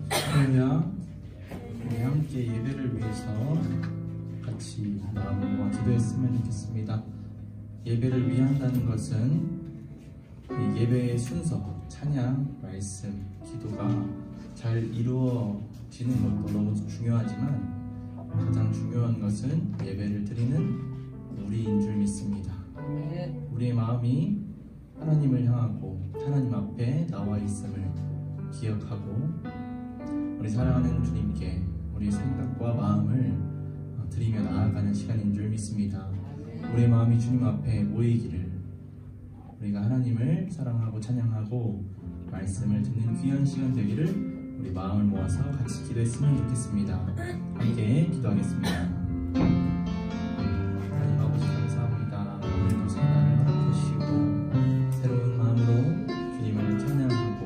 할렐루야. 우리 함께 예배를 위해서 같이 마음을 모아 기도했으면 좋겠습니다. 예배를 위한다는 것은 이 예배의 순서, 찬양, 말씀, 기도가 잘 이루어지는 것도 너무 중요하지만 가장 중요한 것은 예배를 드리는 우리인 줄 믿습니다. 우리의 마음이 하나님을 향하고 하나님 앞에 나와 있음을 기억하고 우리 사랑하는 주님께 우리 생각과 마음을 드리며 나아가는 시간인 줄 믿습니다. 우리의 마음이 주님 앞에 모이기를, 우리가 하나님을 사랑하고 찬양하고 말씀을 듣는 귀한 시간 되기를 우리 마음을 모아서 같이 기도했으면 좋겠습니다. 함께 기도하겠습니다. 하나님 아버지 감사합니다. 오늘도 성단을 허락하시고 새로운 마음으로 주님을 찬양하고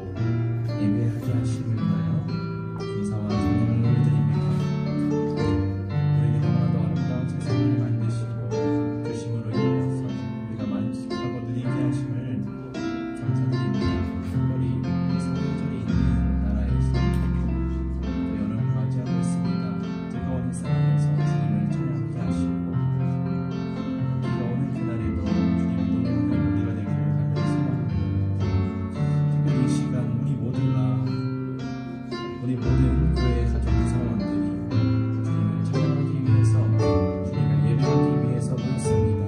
예배하게 하심을 위하여 감사와 찬양을 올려드립니다. 우리에게 너무나도 아름다운 세상을 만드시고 주심으로 인하여서 우리가 만족하고 누리게 하심을 감사드립니다. 특별히 우리 사무절에 있는 나라에서 여름을 맞이하고 있습니다. 뜨거운 햇살에서 주님을 찬양하게 하시고 비가 오는 그날에도 주님을 노래하는 우리가 되기를 간절히 소망합니다. 특별히 이 시간 우리 모든 교회 가족 구성원들이 주님을 찬양하기 위해서, 주님을 예배하기 위해서 모였습니다.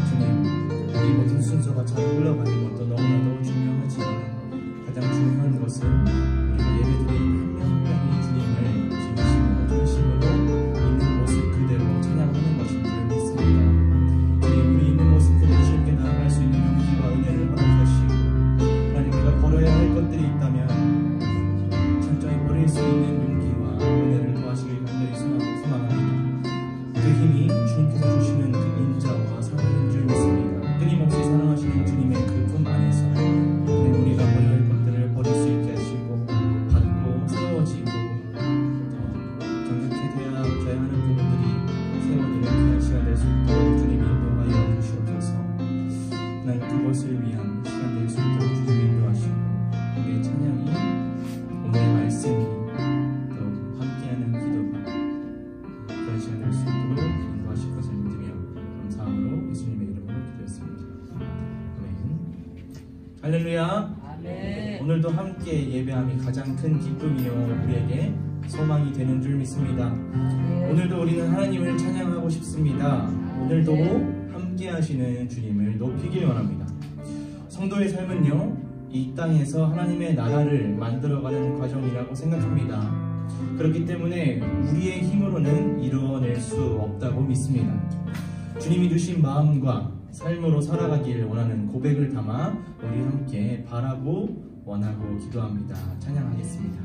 주님, 이 모든 순서가 잘 흘러가는 것도 너무나도 중요하지만 가장 중요한 것은 우리가 예배드리는 한 명 한 명이 주님을 진심으로 전심으로 있는 모습 그대로 찬양하는 것인 줄 믿습니다. 주님, 우리 있는 모습 그대로 주님께 나아갈 수 있는 용기와 은혜를 허락하시고 하나님, 우리가 걸어야 할 것들이 있다면 철저히 버릴 수 있는 용기와 은혜를 도와주시길 간절히 소망합니다. 그 힘이 주님께서 주시는 그 인자와 사랑인 줄 믿습니다. 끊임없이 사랑하시는 주님의 그 품 안에서 우리가 버려야 할 것들을 버릴 수 있게 하시고 받고 세워지고 더 정직히 되어야 하는 부분들이 세워지는 귀한 시간 될 수 있도록 주님이 인도하여 주시옵소서. 난 그것을 위한 시간 될 수 있도록 주님이 인도하시고 우리의 찬양이, 오늘의 말씀이, 또 함께하는 기도가 그런 시간 될 수 있도록 인도하실 것을 믿으며 감사함으로 예수님의 이름으로 기도했습니다. 아멘. 할렐루야. 아멘. 오늘도 함께 예배함이 가장 큰 기쁨이요 우리에게 소망이 되는 줄 믿습니다. 오늘도 우리는 하나님을 찬양하고 싶습니다. 오늘도 함께 하시는 주님을 높이길 원합니다. 성도의 삶은요, 이 땅에서 하나님의 나라를 만들어가는 과정이라고 생각합니다. 그렇기 때문에 우리의 힘으로는 이루어낼 수 없다고 믿습니다. 주님이 주신 마음과 삶으로 살아가길 원하는 고백을 담아 우리 함께 바라고 원하고 기도합니다. 찬양하겠습니다.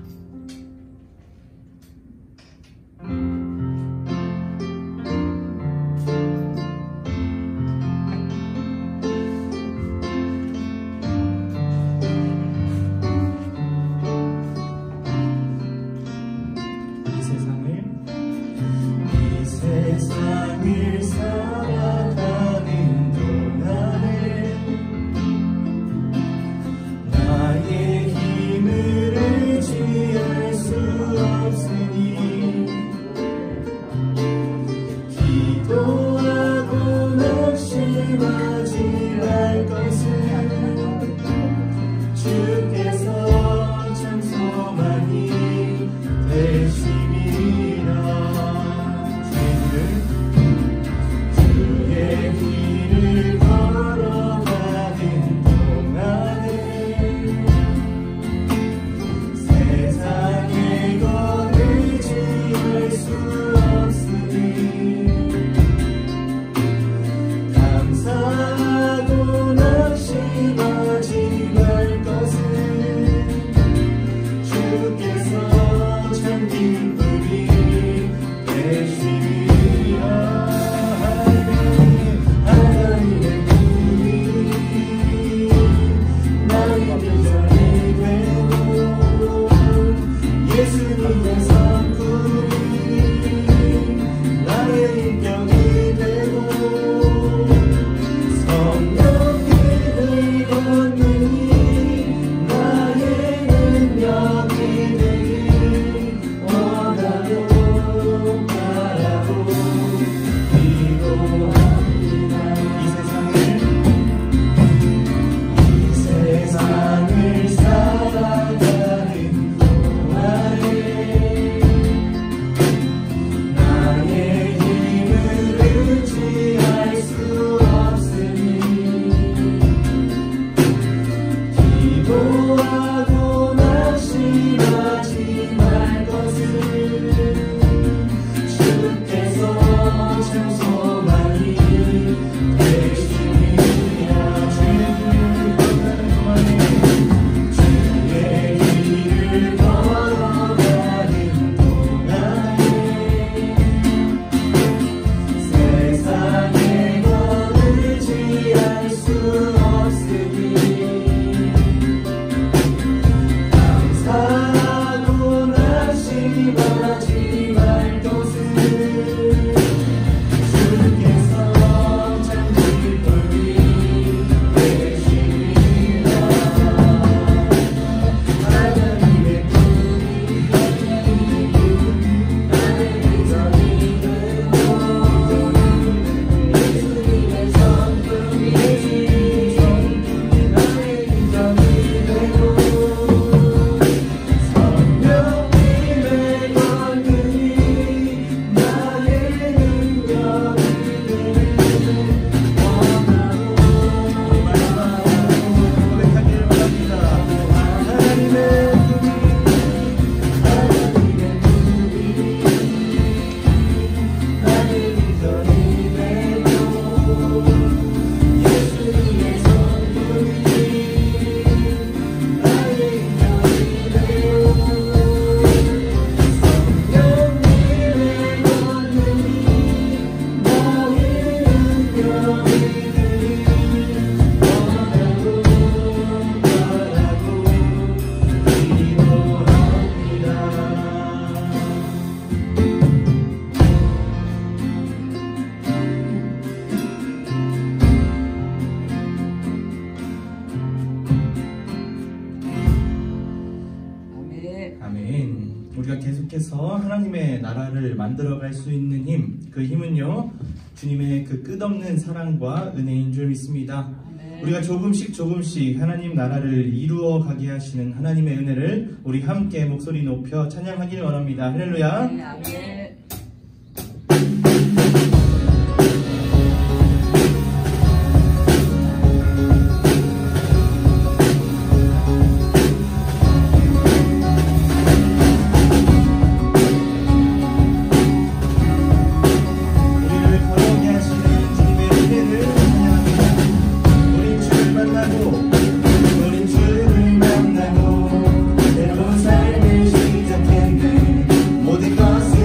세상을 살아가는 동안에 나의 힘을 의지하여 기도하고 낙심하지 말 것을 주께서 참 소망이 되시리라. 주의 길을 걸어가는 동안에 세상에 넌 의지할 수 없으니 감사하고 낙심하지 말 것을 주께서 참 기쁨이 되시리라. 하나님의 꿈이 나의 비전이 되고 예수님의 성품이 나의 비전이 되고 성령님의 권능이 나의 능력이 되고 원하고 고백하기를 바랍니다. 하나님의 나의 비전이 되고 예수님의 성품이 나의 능력이 되고 성령님의 권능이 나의 능력이 되고 원하고 바라고 기도합니다. 아멘. 아멘. 우리가 계속해서 하나님의 나라를 만들어갈 수 있는 힘, 그 힘은요 주님의 그 끝없는 사랑과 은혜인 줄 믿습니다. 아멘. 우리가 조금씩 하나님 나라를 이루어 가게 하시는 하나님의 은혜를 우리 함께 목소리 높여 찬양하길 원합니다. 할렐루야. 아멘. 우리를 걸어오게 하시는 주님의 은혜를 찬양합니다. 우린 주를 만나고 새로운 삶을 시작했네. 모든 것을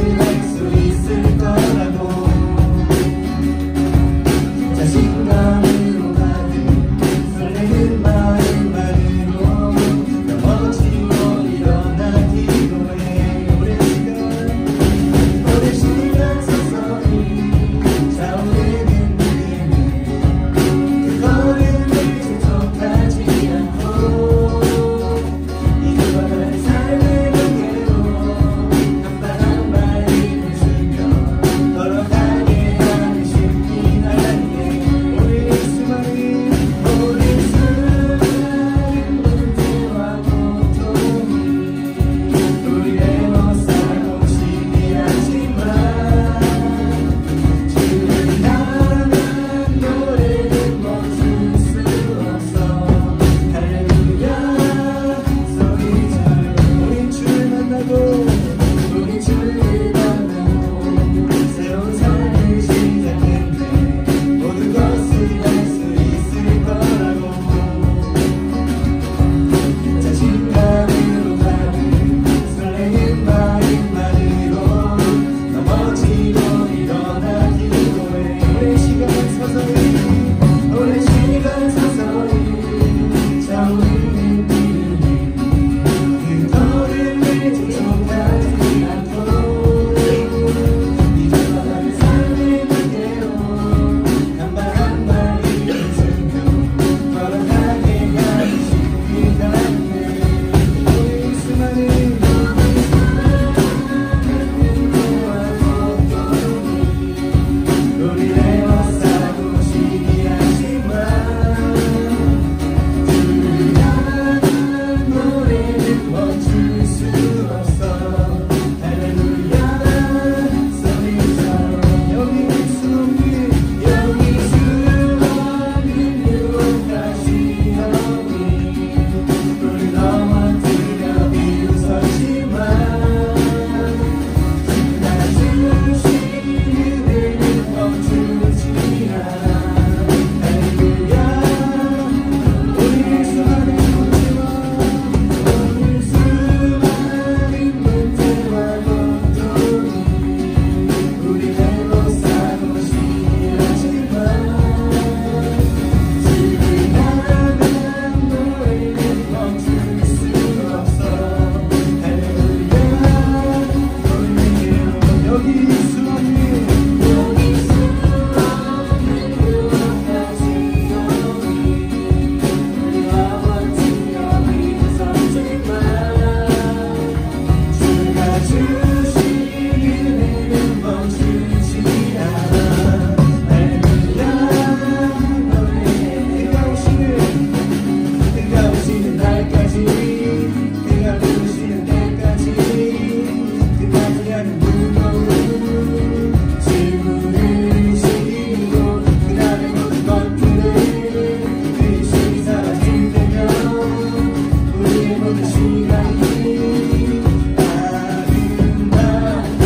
날까지 그가 부르시는 때까지 끝나지 않는 무거운 질문을 지고 그날의 모든 것들을 그의 힘이 사라질 때면 우리의 모든 시간이 아름답게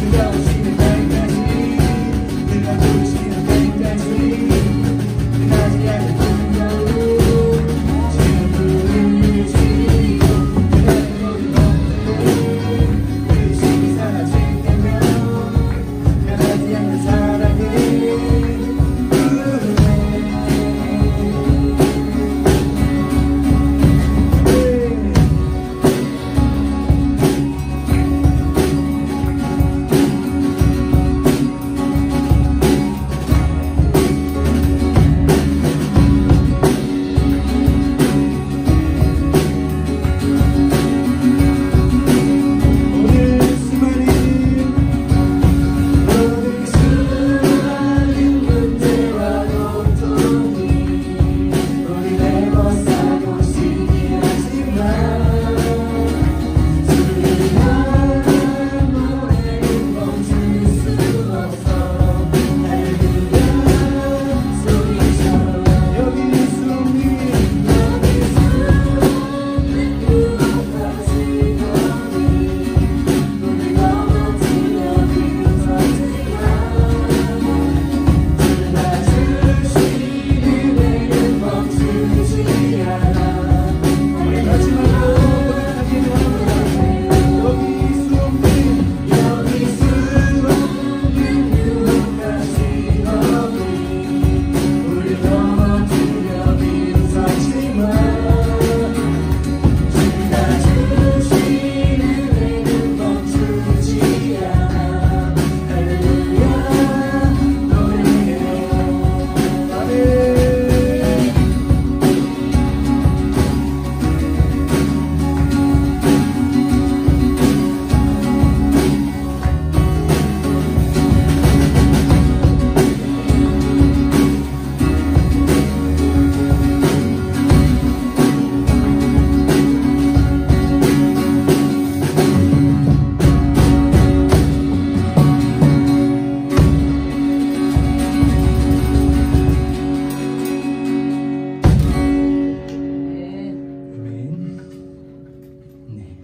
그가 오시는 날까지 그가 부르시는 때까지 끝나지 않는 무거운 질문을 지고 그날의 모든 것들을 그의 힘이 사라질 때면 변하지 않는 사랑을 수많은 문제와 고통이 우리를 못 살고 싶긴 하지만 수많은 노래는 멈출 수 없어 할렐루야 소리처럼 여기 있으니 우리 마지막으로 고백하기로 합니다. 여기 수없는 유혹까지 없니 우리 넘어뜨려 비웃었지만 주가 주시는 은혜는 멈추지 않아 할렐루야 노래해요 아멘. 아멘. 네.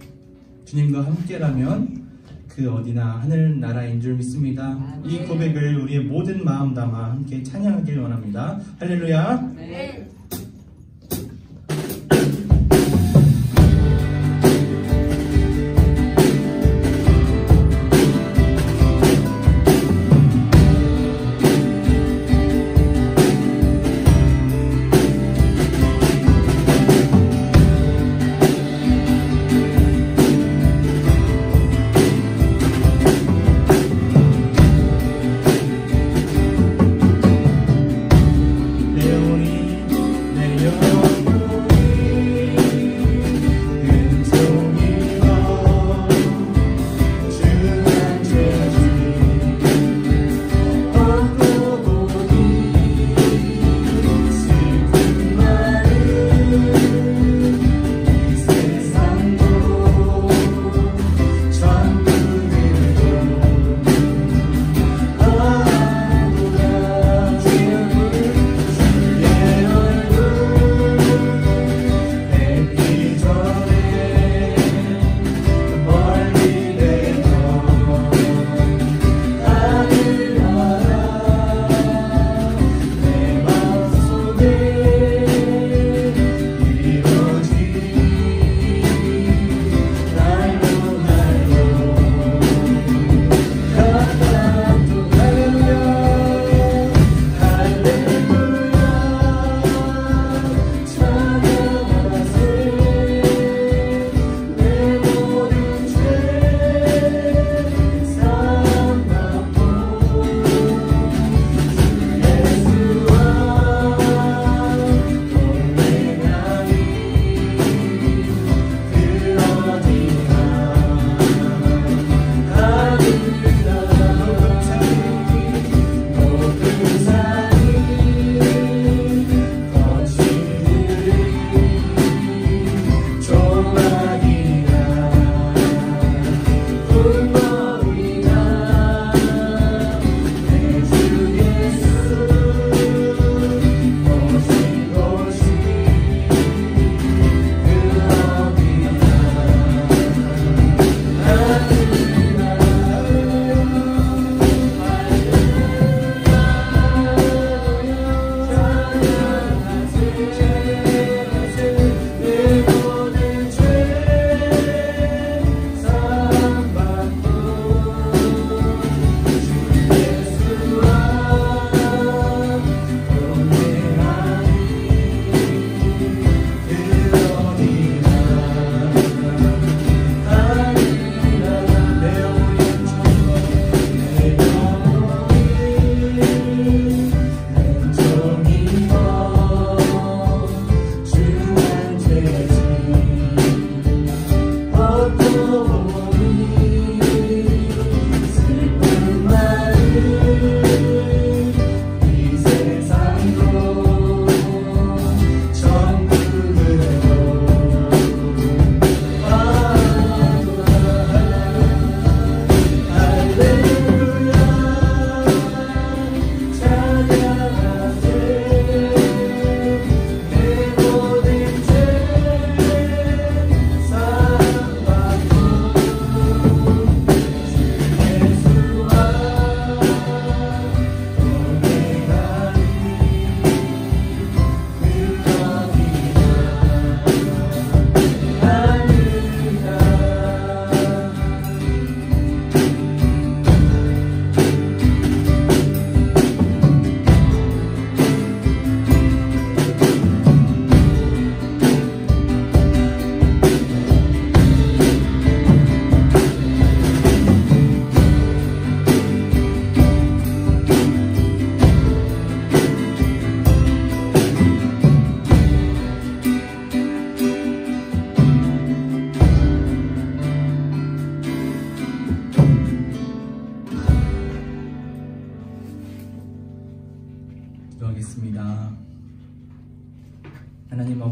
주님과 함께라면 그 어디나 하늘나라인 줄 믿습니다. 이 고백을 우리의 모든 마음 담아 함께 찬양하길 원합니다. 할렐루야. 네. 레오니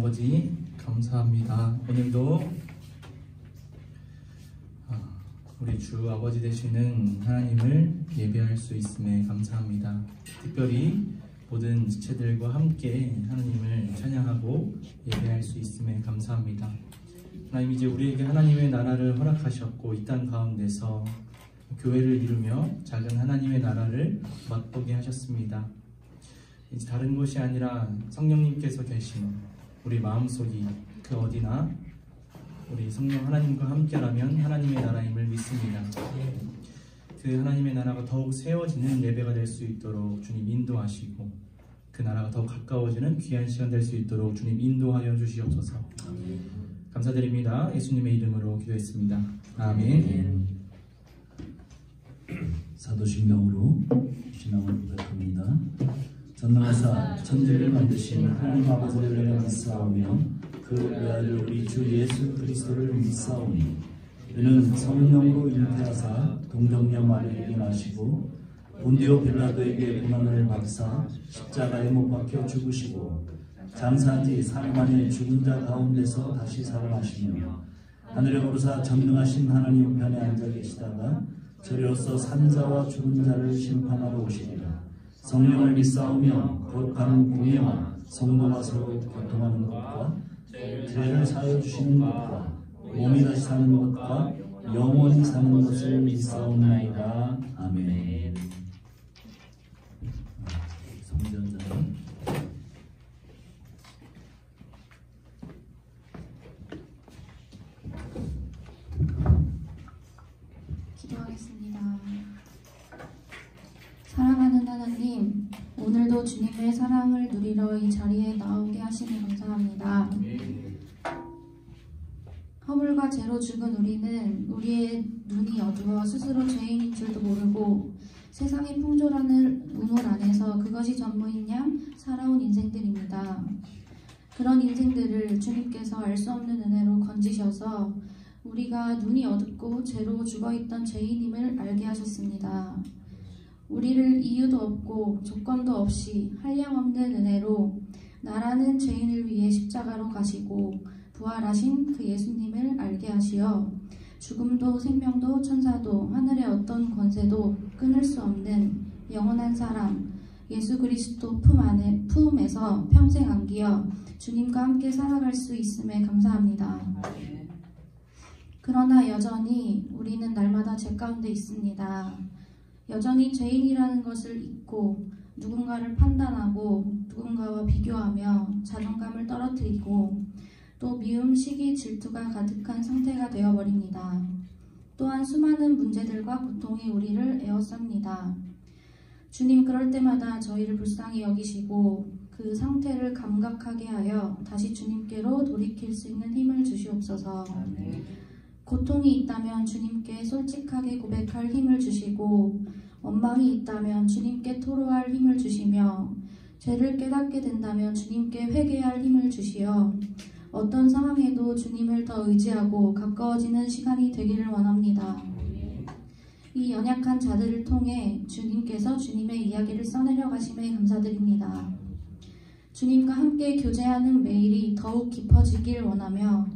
아버지 감사합니다. 오늘도 우리 주 아버지 되시는 하나님을 예배할 수 있음에 감사합니다. 특별히 모든 지체들과 함께 하나님을 찬양하고 예배할 수 있음에 감사합니다. 하나님, 이제 우리에게 하나님의 나라를 허락하셨고 이 땅 가운데서 교회를 이루며 작은 하나님의 나라를 맛보게 하셨습니다. 이제 다른 곳이 아니라 성령님께서 계신 우리 마음속이 그 어디나 우리 성령 하나님과 함께라면 하나님의 나라임을 믿습니다. 그 하나님의 나라가 더욱 세워지는 예배가 될 수 있도록 주님 인도하시고 그 나라가 더욱 가까워지는 귀한 시간 될 수 있도록 주님 인도하여 주시옵소서. 감사드립니다. 예수님의 이름으로 기도했습니다. 아멘. 사도신경으로 신앙을 고백합니다. 전능하사 천지를 만드신 하나님 아버지를 믿사오며 그 외아들 우리 주 예수 그리스도를 믿사오니 이는 성령으로 잉태하사 동정녀 마리아에게 나시고 본디오 빌라도에게 고난을 받으사 십자가에 못 박혀 죽으시고 장사한 지 3만일 죽은 자 가운데서 다시 살아나시며 하늘에 오르사 전능하신 하나님 편에 앉아 계시다가 저리로서 산자와 죽은 자를 심판하러 오시리라. 성령을 믿사오며 거룩한 공예와 성도가 서로 교통하는 것과 죄를 사하여 주시는 것과 몸이 다시 사는 것과 영원히 사는 것을 믿사옵나이다. 아멘. 성전자는 기도하겠습니다. 사랑하는 하나님, 오늘도 주님의 사랑을 누리러 이 자리에 나오게 하시니 감사합니다. 허물과 죄로 죽은 우리는 우리의 눈이 어두워 스스로 죄인인 줄도 모르고 세상의 풍조라는 우물 안에서 그것이 전부인 양 살아온 인생들입니다. 그런 인생들을 주님께서 알 수 없는 은혜로 건지셔서 우리가 눈이 어둡고 죄로 죽어있던 죄인임을 알게 하셨습니다. 우리를 이유도 없고 조건도 없이 한량없는 은혜로 나라는 죄인을 위해 십자가로 가시고 부활하신 그 예수님을 알게 하시어 죽음도 생명도 천사도 하늘의 어떤 권세도 끊을 수 없는 영원한 사랑 예수 그리스도 품에서 평생 안기어 주님과 함께 살아갈 수 있음에 감사합니다. 그러나 여전히 우리는 날마다 죄 가운데 있습니다. 여전히 죄인이라는 것을 잊고 누군가를 판단하고 누군가와 비교하며 자존감을 떨어뜨리고 또 미움, 시기, 질투가 가득한 상태가 되어버립니다. 또한 수많은 문제들과 고통이 우리를 에워쌉니다. 주님, 그럴 때마다 저희를 불쌍히 여기시고 그 상태를 감각하게 하여 다시 주님께로 돌이킬 수 있는 힘을 주시옵소서. 고통이 있다면 주님께 솔직하게 고백할 힘을 주시고 원망이 있다면 주님께 토로할 힘을 주시며 죄를 깨닫게 된다면 주님께 회개할 힘을 주시어 어떤 상황에도 주님을 더 의지하고 가까워지는 시간이 되기를 원합니다. 이 연약한 자들을 통해 주님께서 주님의 이야기를 써내려 가심에 감사드립니다. 주님과 함께 교제하는 매일이 더욱 깊어지길 원하며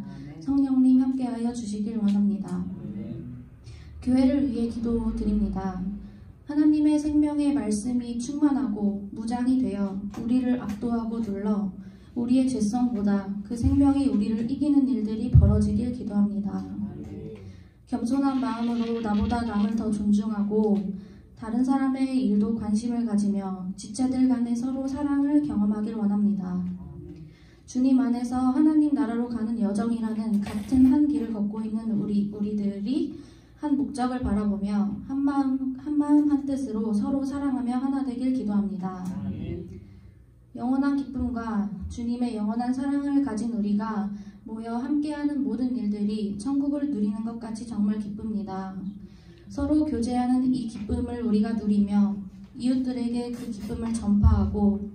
성령님 함께하여 주시길 원합니다. 교회를 위해 기도드립니다. 하나님의 생명의 말씀이 충만하고 무장이 되어 우리를 압도하고 눌러 우리의 죄성보다 그 생명이 우리를 이기는 일들이 벌어지길 기도합니다. 겸손한 마음으로 나보다 남을 더 존중하고 다른 사람의 일도 관심을 가지며 지체들 간에 서로 사랑을 경험하길 원합니다. 주님 안에서 하나님 나라로 가는 여정이라는 같은 한 길을 걷고 있는 우리들이 한 목적을 바라보며 한 마음 한 뜻으로 서로 사랑하며 하나 되길 기도합니다. 영원한 기쁨과 주님의 영원한 사랑을 가진 우리가 모여 함께하는 모든 일들이 천국을 누리는 것 같이 정말 기쁩니다. 서로 교제하는 이 기쁨을 우리가 누리며 이웃들에게 그 기쁨을 전파하고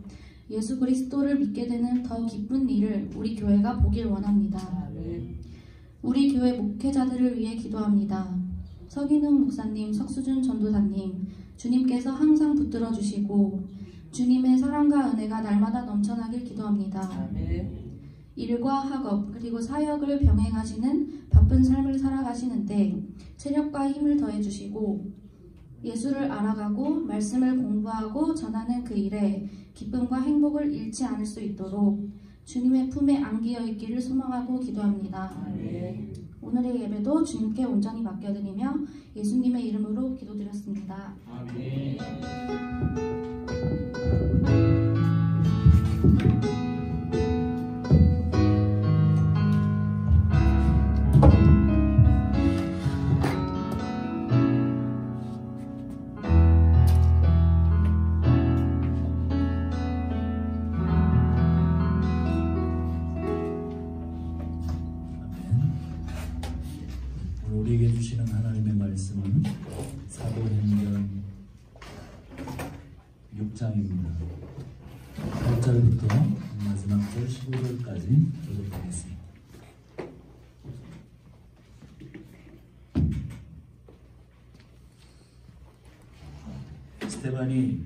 예수 그리스도를 믿게 되는 더 기쁜 일을 우리 교회가 보길 원합니다. 우리 교회 목회자들을 위해 기도합니다. 서기능 목사님, 석수준 전도사님, 주님께서 항상 붙들어 주시고 주님의 사랑과 은혜가 날마다 넘쳐나길 기도합니다. 일과 학업 그리고 사역을 병행하시는 바쁜 삶을 살아가시는데 체력과 힘을 더해주시고 예수를 알아가고 말씀을 공부하고 전하는 그 일에 기쁨과 행복을 잃지 않을 수 있도록 주님의 품에 안기어 있기를 소망하고 기도합니다. 오늘의 예배도 주님께 온전히 맡겨드리며 예수님의 이름으로 기도드렸습니다. 아멘. 우리에게 주시는 하나님의 말씀은 사도행전 6장입니다. 8절부터 마지막 절 15절까지 교독하겠습니다. 스데반이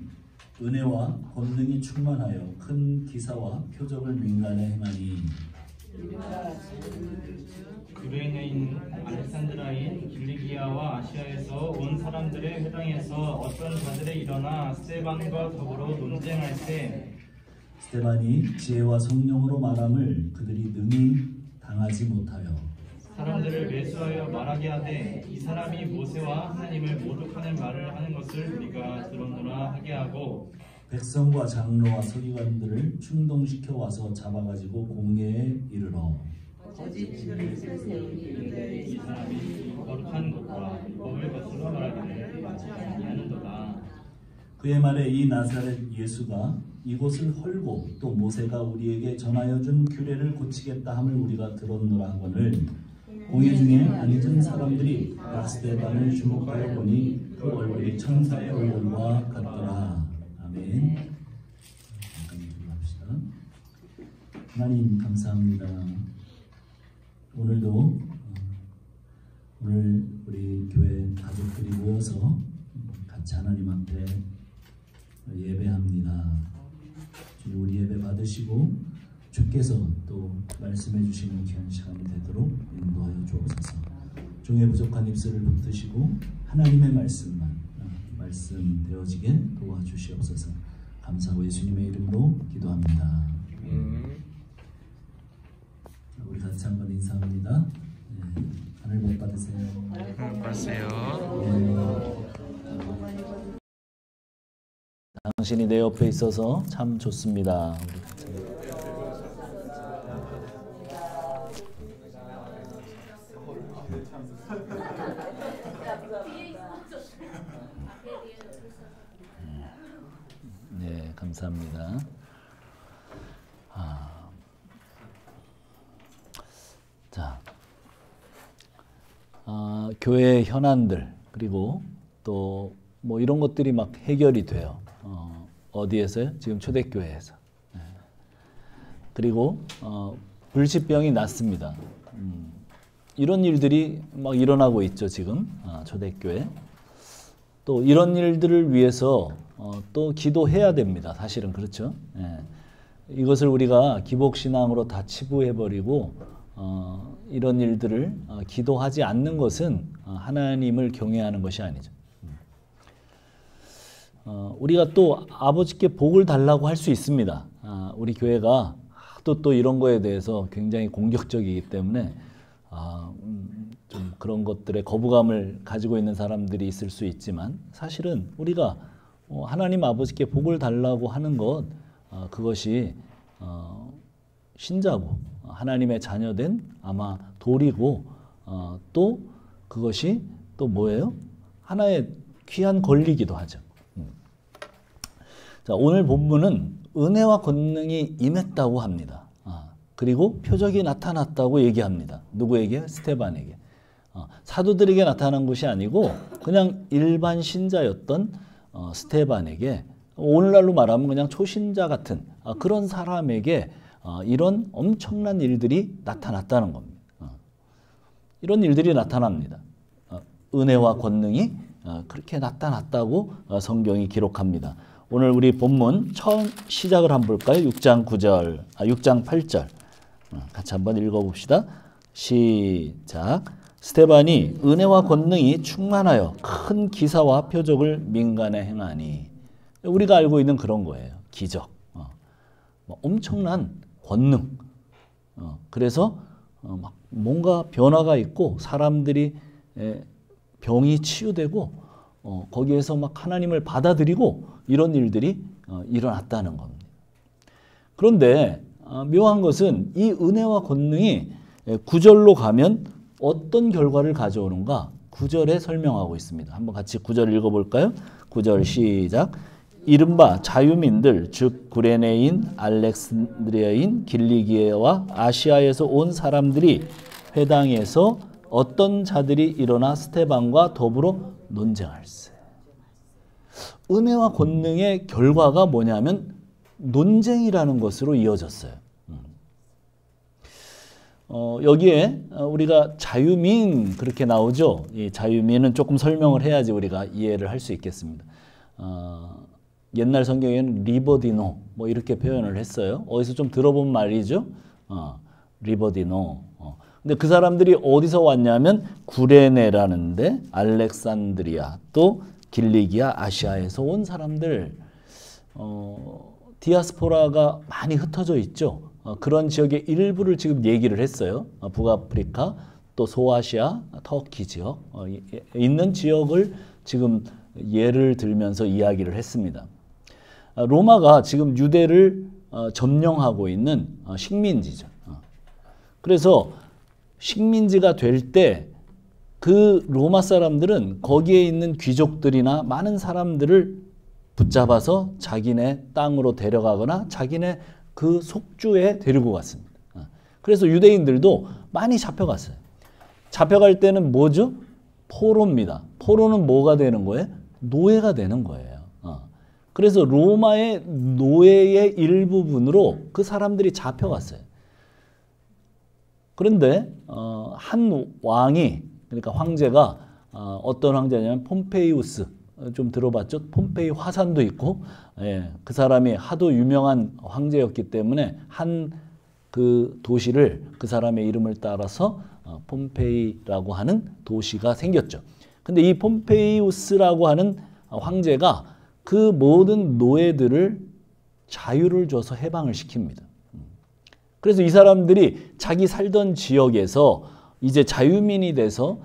은혜와 권능이 충만하여 큰 기사와 표적을 민간에 행하니 구레네에 있는 알렉산드라인 길리기아와 아시아에서 온 사람들의 회당에서 어떤 자들이 일어나 스데반과 더불어 논쟁할 때 스데반이 지혜와 성령으로 말함을 그들이 능히 당하지 못하여 사람들을 매수하여 말하게 하되 이 사람이 모세와 하나님을 모독하는 말을 하는 것을 우리가 들었노라 하게 하고 백성과 장로와 서기관들을 충동시켜 와서 잡아가지고 공회에 이르러 거짓 증인을 세우니 이르되 이 사람이 거룩한 것과 법을 거슬러 말하기를 마치 아니하는도다. 그의 말에 이 나사렛 예수가 이곳을 헐고 또 모세가 우리에게 전하여 준 규례를 고치겠다 함을 우리가 들었노라 하거늘 공회 중에 앉은 사람들이 스데반을 주목하여 보니 그 얼굴이 천사의 얼굴과 같더라. 아멘. 잠깐 기도합시다. 하나님 감사합니다. 오늘도 오늘 우리 교회 가족들이 모여서 같이 하나님 앞에 예배합니다. 주님 우리 예배 받으시고 주께서 또 말씀해 주시는 귀한 시간이 되도록 인도하여 주옵소서. 종의 부족한 입술을 붙드시고 하나님의 말씀만 말씀되어지게 도와주시옵소서. 감사하고 예수님의 이름으로 기도합니다. 우리 같이 한번 인사합니다. 네, 하늘 복 받으세요. 당신이 내 옆에 있어서 참 좋습니다. 우리 같이. 네, 감사합니다. 자, 교회 현안들 그리고 또 뭐 이런 것들이 막 해결이 돼요. 어디에서요? 지금 초대교회에서. 네. 그리고 불치병이 났습니다. 이런 일들이 막 일어나고 있죠 지금 초대교회. 또 이런 일들을 위해서 또 기도해야 됩니다. 사실은 그렇죠. 예. 이것을 우리가 기복신앙으로 다 치부해버리고 이런 일들을 기도하지 않는 것은 하나님을 경외하는 것이 아니죠. 우리가 또 아버지께 복을 달라고 할 수 있습니다. 우리 교회가 또 이런 거에 대해서 굉장히 공격적이기 때문에 좀 그런 것들에 거부감을 가지고 있는 사람들이 있을 수 있지만 사실은 우리가 하나님 아버지께 복을 달라고 하는 것 그것이 신자고 하나님의 자녀된 아마 도리고 또 그것이 또 뭐예요? 하나의 귀한 권리기도 하죠. 자, 오늘 본문은 은혜와 권능이 임했다고 합니다. 그리고 표적이 나타났다고 얘기합니다. 누구에게? 스데반에게. 사도들에게 나타난 것이 아니고 그냥 일반 신자였던 스데반에게 오늘날로 말하면 그냥 초신자 같은 그런 사람에게 이런 엄청난 일들이 나타났다는 겁니다. 이런 일들이 나타납니다. 은혜와 권능이 그렇게 나타났다고 성경이 기록합니다. 오늘 우리 본문 처음 시작을 한번 볼까요? 6장 8절. 같이 한번 읽어봅시다. 시작. 스데반이 은혜와 권능이 충만하여 큰 기사와 표적을 민간에 행하니. 우리가 알고 있는 그런 거예요. 기적. 엄청난 권능. 그래서 막 뭔가 변화가 있고 사람들이 병이 치유되고 거기에서 막 하나님을 받아들이고 이런 일들이 일어났다는 겁니다. 그런데 묘한 것은 이 은혜와 권능이 9절로 가면 어떤 결과를 가져오는가 9절에 설명하고 있습니다. 한번 같이 9절 읽어볼까요? 9절 시작. 이른바 자유민들 즉 구레네인, 알렉산드리아인, 길리기아와 아시아에서 온 사람들이 회당에서 어떤 자들이 일어나 스데반과 더불어 논쟁할세. 은혜와 권능의 결과가 뭐냐면 논쟁이라는 것으로 이어졌어요. 여기에 우리가 자유민 그렇게 나오죠. 이 자유민은 조금 설명을 해야지 우리가 이해를 할 수 있겠습니다. 옛날 성경에는 리버디노 뭐 이렇게 표현을 했어요. 어디서 좀 들어본 말이죠. 리버디노. 근데 그 사람들이 어디서 왔냐면 구레네라는데 알렉산드리아 또 길리기아 아시아에서 온 사람들. 디아스포라가 많이 흩어져 있죠. 그런 지역의 일부를 지금 얘기를 했어요. 북아프리카 또 소아시아 터키 지역 있는 지역을 지금 예를 들면서 이야기를 했습니다. 로마가 지금 유대를 점령하고 있는 식민지죠. 그래서 식민지가 될 때 그 로마 사람들은 거기에 있는 귀족들이나 많은 사람들을 붙잡아서 자기네 땅으로 데려가거나 자기네 그 속주에 데리고 갔습니다. 그래서 유대인들도 많이 잡혀갔어요. 잡혀갈 때는 뭐죠? 포로입니다. 포로는 뭐가 되는 거예요? 노예가 되는 거예요. 그래서 로마의 노예의 일부분으로 그 사람들이 잡혀갔어요. 그런데 한 왕이 그러니까 황제가 어떤 황제냐면 폼페이우스 좀 들어봤죠? 폼페이 화산도 있고 그 사람이 하도 유명한 황제였기 때문에 한 그 도시를 그 사람의 이름을 따라서 폼페이라고 하는 도시가 생겼죠. 근데 이 폼페이우스라고 하는 황제가 그 모든 노예들을 자유를 줘서 해방을 시킵니다. 그래서 이 사람들이 자기 살던 지역에서 이제 자유민이 돼서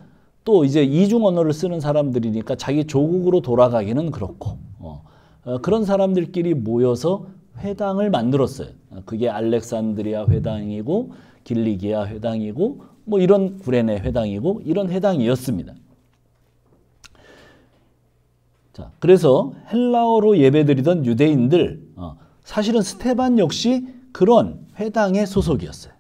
또 이제 이중 언어를 쓰는 사람들이니까 자기 조국으로 돌아가기는 그렇고 그런 사람들끼리 모여서 회당을 만들었어요. 그게 알렉산드리아 회당이고 길리기아 회당이고 뭐 이런 구레네 회당이고 이런 회당이었습니다. 자, 그래서 헬라어로 예배드리던 유대인들 사실은 스데반 역시 그런 회당의 소속이었어요.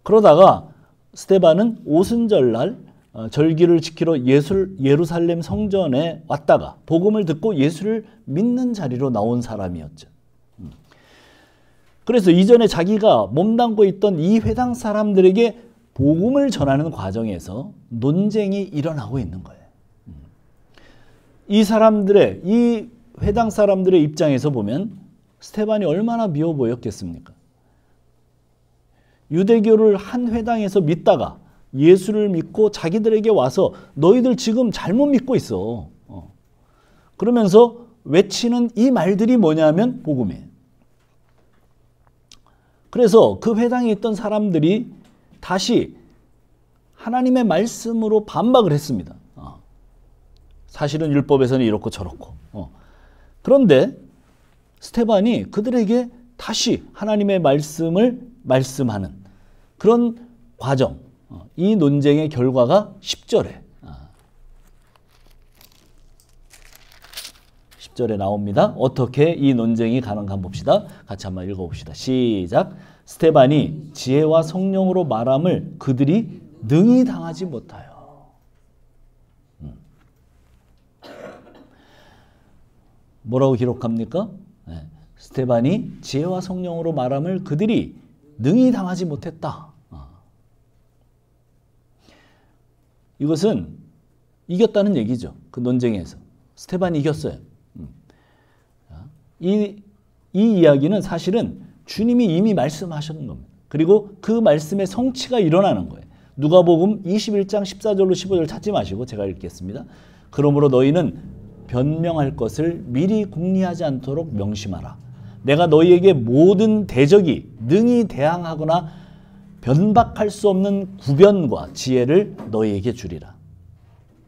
그러다가 스데반은 오순절날 절기를 지키러 예루살렘 성전에 왔다가 복음을 듣고 예수를 믿는 자리로 나온 사람이었죠. 그래서 이전에 자기가 몸담고 있던 이 회당 사람들에게 복음을 전하는 과정에서 논쟁이 일어나고 있는 거예요. 이 회당 사람들의 입장에서 보면 스데반이 얼마나 미워 보였겠습니까? 유대교를 한 회당에서 믿다가 예수를 믿고 자기들에게 와서 너희들 지금 잘못 믿고 있어. 그러면서 외치는 이 말들이 뭐냐면 복음이에요. 그래서 그 회당에 있던 사람들이 다시 하나님의 말씀으로 반박을 했습니다. 사실은 율법에서는 이렇고 저렇고. 그런데 스데반이 그들에게 다시 하나님의 말씀을 말씀하는 그런 과정, 이 논쟁의 결과가 10절에 나옵니다. 어떻게 이 논쟁이 가는가 봅시다. 같이 한번 읽어봅시다. 시작. 스데반이 지혜와 성령으로 말함을 그들이 능히 당하지 못하여. 뭐라고 기록합니까? 스데반이 지혜와 성령으로 말함을 그들이 능히 당하지 못했다. 이것은 이겼다는 얘기죠. 그 논쟁에서. 스데반이 이겼어요. 이 이야기는 사실은 주님이 이미 말씀하셨는 겁니다. 그리고 그 말씀의 성취가 일어나는 거예요. 누가복음 21장 14절로 15절 찾지 마시고 제가 읽겠습니다. 그러므로 너희는 변명할 것을 미리 궁리하지 않도록 명심하라. 내가 너희에게 모든 대적이 능히 대항하거나 변박할 수 없는 구변과 지혜를 너희에게 주리라.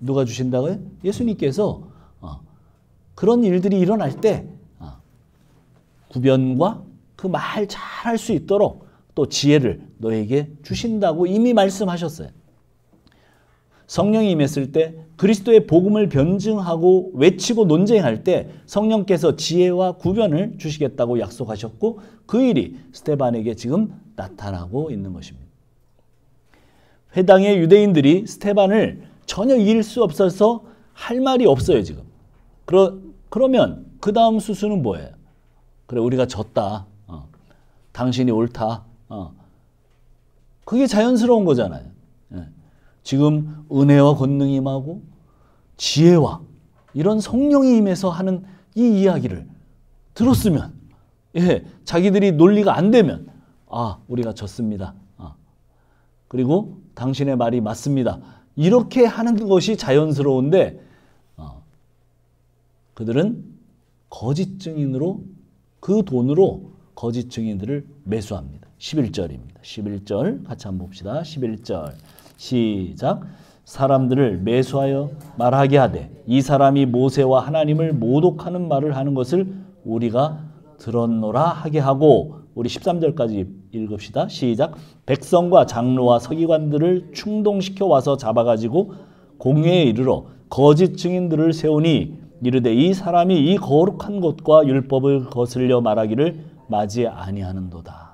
누가 주신다고요? 예수님께서 그런 일들이 일어날 때 구변과 그 말 잘할 수 있도록 또 지혜를 너에게 주신다고 이미 말씀하셨어요. 성령이 임했을 때 그리스도의 복음을 변증하고 외치고 논쟁할 때 성령께서 지혜와 구변을 주시겠다고 약속하셨고 그 일이 스데반에게 지금 나타나고 있는 것입니다. 회당의 유대인들이 스데반을 전혀 이길 수 없어서 할 말이 없어요 지금. 그러면 그 다음 수순은 뭐예요? 그래 우리가 졌다. 당신이 옳다. 그게 자연스러운 거잖아요. 지금 은혜와 권능이 임하고 지혜와 이런 성령이 임해서 하는 이 이야기를 들었으면 자기들이 논리가 안 되면 우리가 졌습니다. 그리고 당신의 말이 맞습니다. 이렇게 하는 것이 자연스러운데 그들은 거짓 증인으로 그 돈으로 거짓 증인들을 매수합니다. 11절입니다. 11절 같이 한번 봅시다. 11절 시작. 사람들을 매수하여 말하게 하되 이 사람이 모세와 하나님을 모독하는 말을 하는 것을 우리가 들었노라 하게 하고 우리 13절까지 읽읍시다. 시작. 백성과 장로와 서기관들을 충동시켜 와서 잡아가지고 공회에 이르러 거짓 증인들을 세우니 이르되 이 사람이 이 거룩한 곳과 율법을 거슬려 말하기를 맞이 아니하는도다.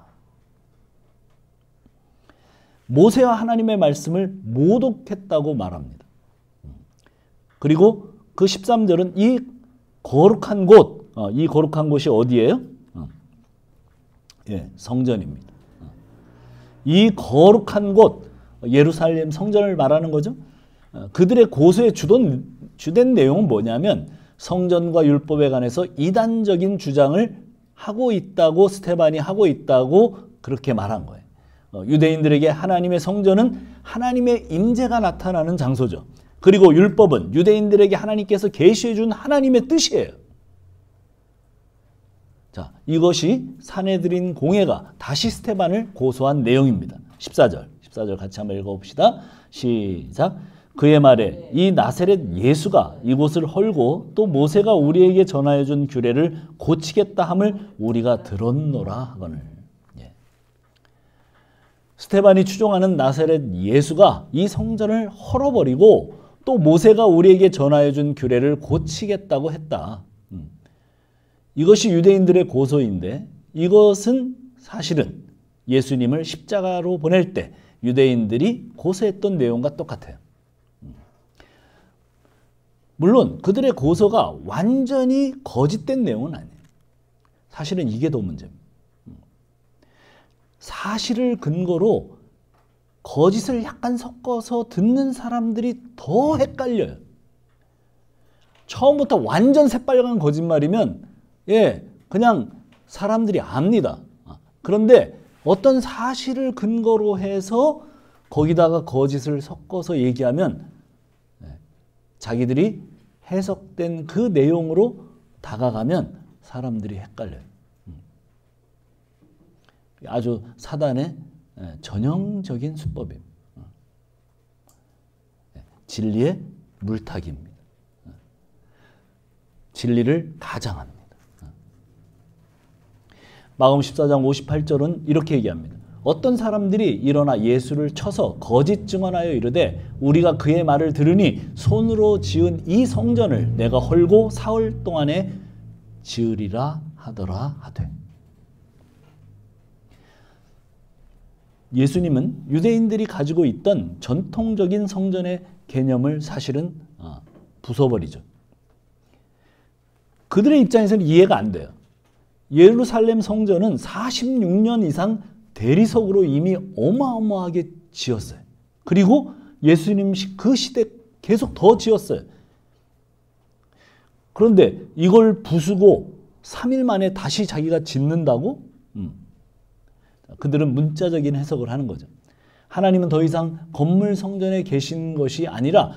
모세와 하나님의 말씀을 모독했다고 말합니다. 그리고 그 13절은 이 거룩한 곳, 이 거룩한 곳이 어디예요? 성전입니다. 이 거룩한 곳, 예루살렘 성전을 말하는 거죠. 그들의 고소의 주된 내용은 뭐냐면 성전과 율법에 관해서 이단적인 주장을 하고 있다고 스데반이 하고 있다고 그렇게 말한 거예요. 유대인들에게 하나님의 성전은 하나님의 임재가 나타나는 장소죠. 그리고 율법은 유대인들에게 하나님께서 계시해 준 하나님의 뜻이에요. 자, 이것이 사내들인 공회가 다시 스데반을 고소한 내용입니다. 14절 같이 한번 읽어봅시다. 시작. 그의 말에 이 나사렛 예수가 이곳을 헐고 또 모세가 우리에게 전하여 준 규례를 고치겠다 함을 우리가 들었노라 하거늘. 스데반이 추종하는 나사렛 예수가 이 성전을 헐어버리고 또 모세가 우리에게 전하여 준 규례를 고치겠다고 했다. 이것이 유대인들의 고소인데 이것은 사실은 예수님을 십자가로 보낼 때 유대인들이 고소했던 내용과 똑같아요. 물론 그들의 고소가 완전히 거짓된 내용은 아니에요. 사실은 이게 더 문제입니다. 사실을 근거로 거짓을 약간 섞어서 듣는 사람들이 더 헷갈려요. 처음부터 완전 새빨간 거짓말이면 그냥 사람들이 압니다. 그런데 어떤 사실을 근거로 해서 거기다가 거짓을 섞어서 얘기하면 자기들이 해석된 그 내용으로 다가가면 사람들이 헷갈려요. 아주 사단의 전형적인 수법입니다. 진리의 물타기입니다. 진리를 가장합니다. 마가복음 14장 58절은 이렇게 얘기합니다. 어떤 사람들이 일어나 예수를 쳐서 거짓 증언하여 이르되 우리가 그의 말을 들으니 손으로 지은 이 성전을 내가 헐고 사흘 동안에 지으리라 하더라 하되. 예수님은 유대인들이 가지고 있던 전통적인 성전의 개념을 사실은 부숴버리죠. 그들의 입장에서는 이해가 안 돼요. 예루살렘 성전은 46년 이상 대리석으로 이미 어마어마하게 지었어요. 그리고 예수님 그 시대 계속 더 지었어요. 그런데 이걸 부수고 3일 만에 다시 자기가 짓는다고? 그들은 문자적인 해석을 하는 거죠. 하나님은 더 이상 건물 성전에 계신 것이 아니라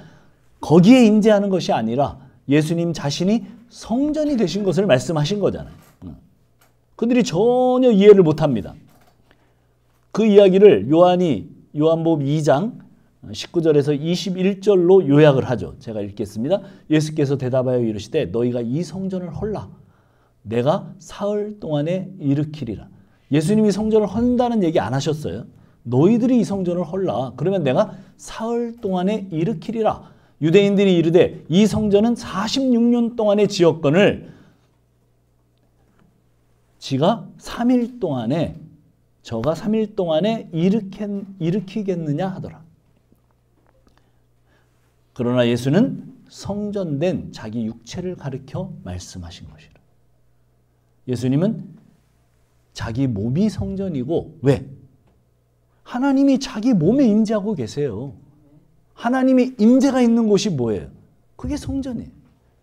거기에 임재하는 것이 아니라 예수님 자신이 성전이 되신 것을 말씀하신 거잖아요. 그들이 전혀 이해를 못합니다. 그 이야기를 요한복음 2장 19절에서 21절로 요약을 하죠. 제가 읽겠습니다. 예수께서 대답하여 이르시되 너희가 이 성전을 헐라 내가 사흘 동안에 일으키리라. 예수님이 성전을 헐다는 얘기 안 하셨어요. 너희들이 이 성전을 헐라. 그러면 내가 사흘 동안에 일으키리라. 유대인들이 이르되 이 성전은 46년 동안의 지었건을 저가 3일 동안에 일으키겠느냐 하더라. 그러나 예수는 성전된 자기 육체를 가리켜 말씀하신 것이라. 예수님은 자기 몸이 성전이고 왜? 하나님이 자기 몸에 임재하고 계세요. 하나님의 임재가 있는 곳이 뭐예요? 그게 성전이에요.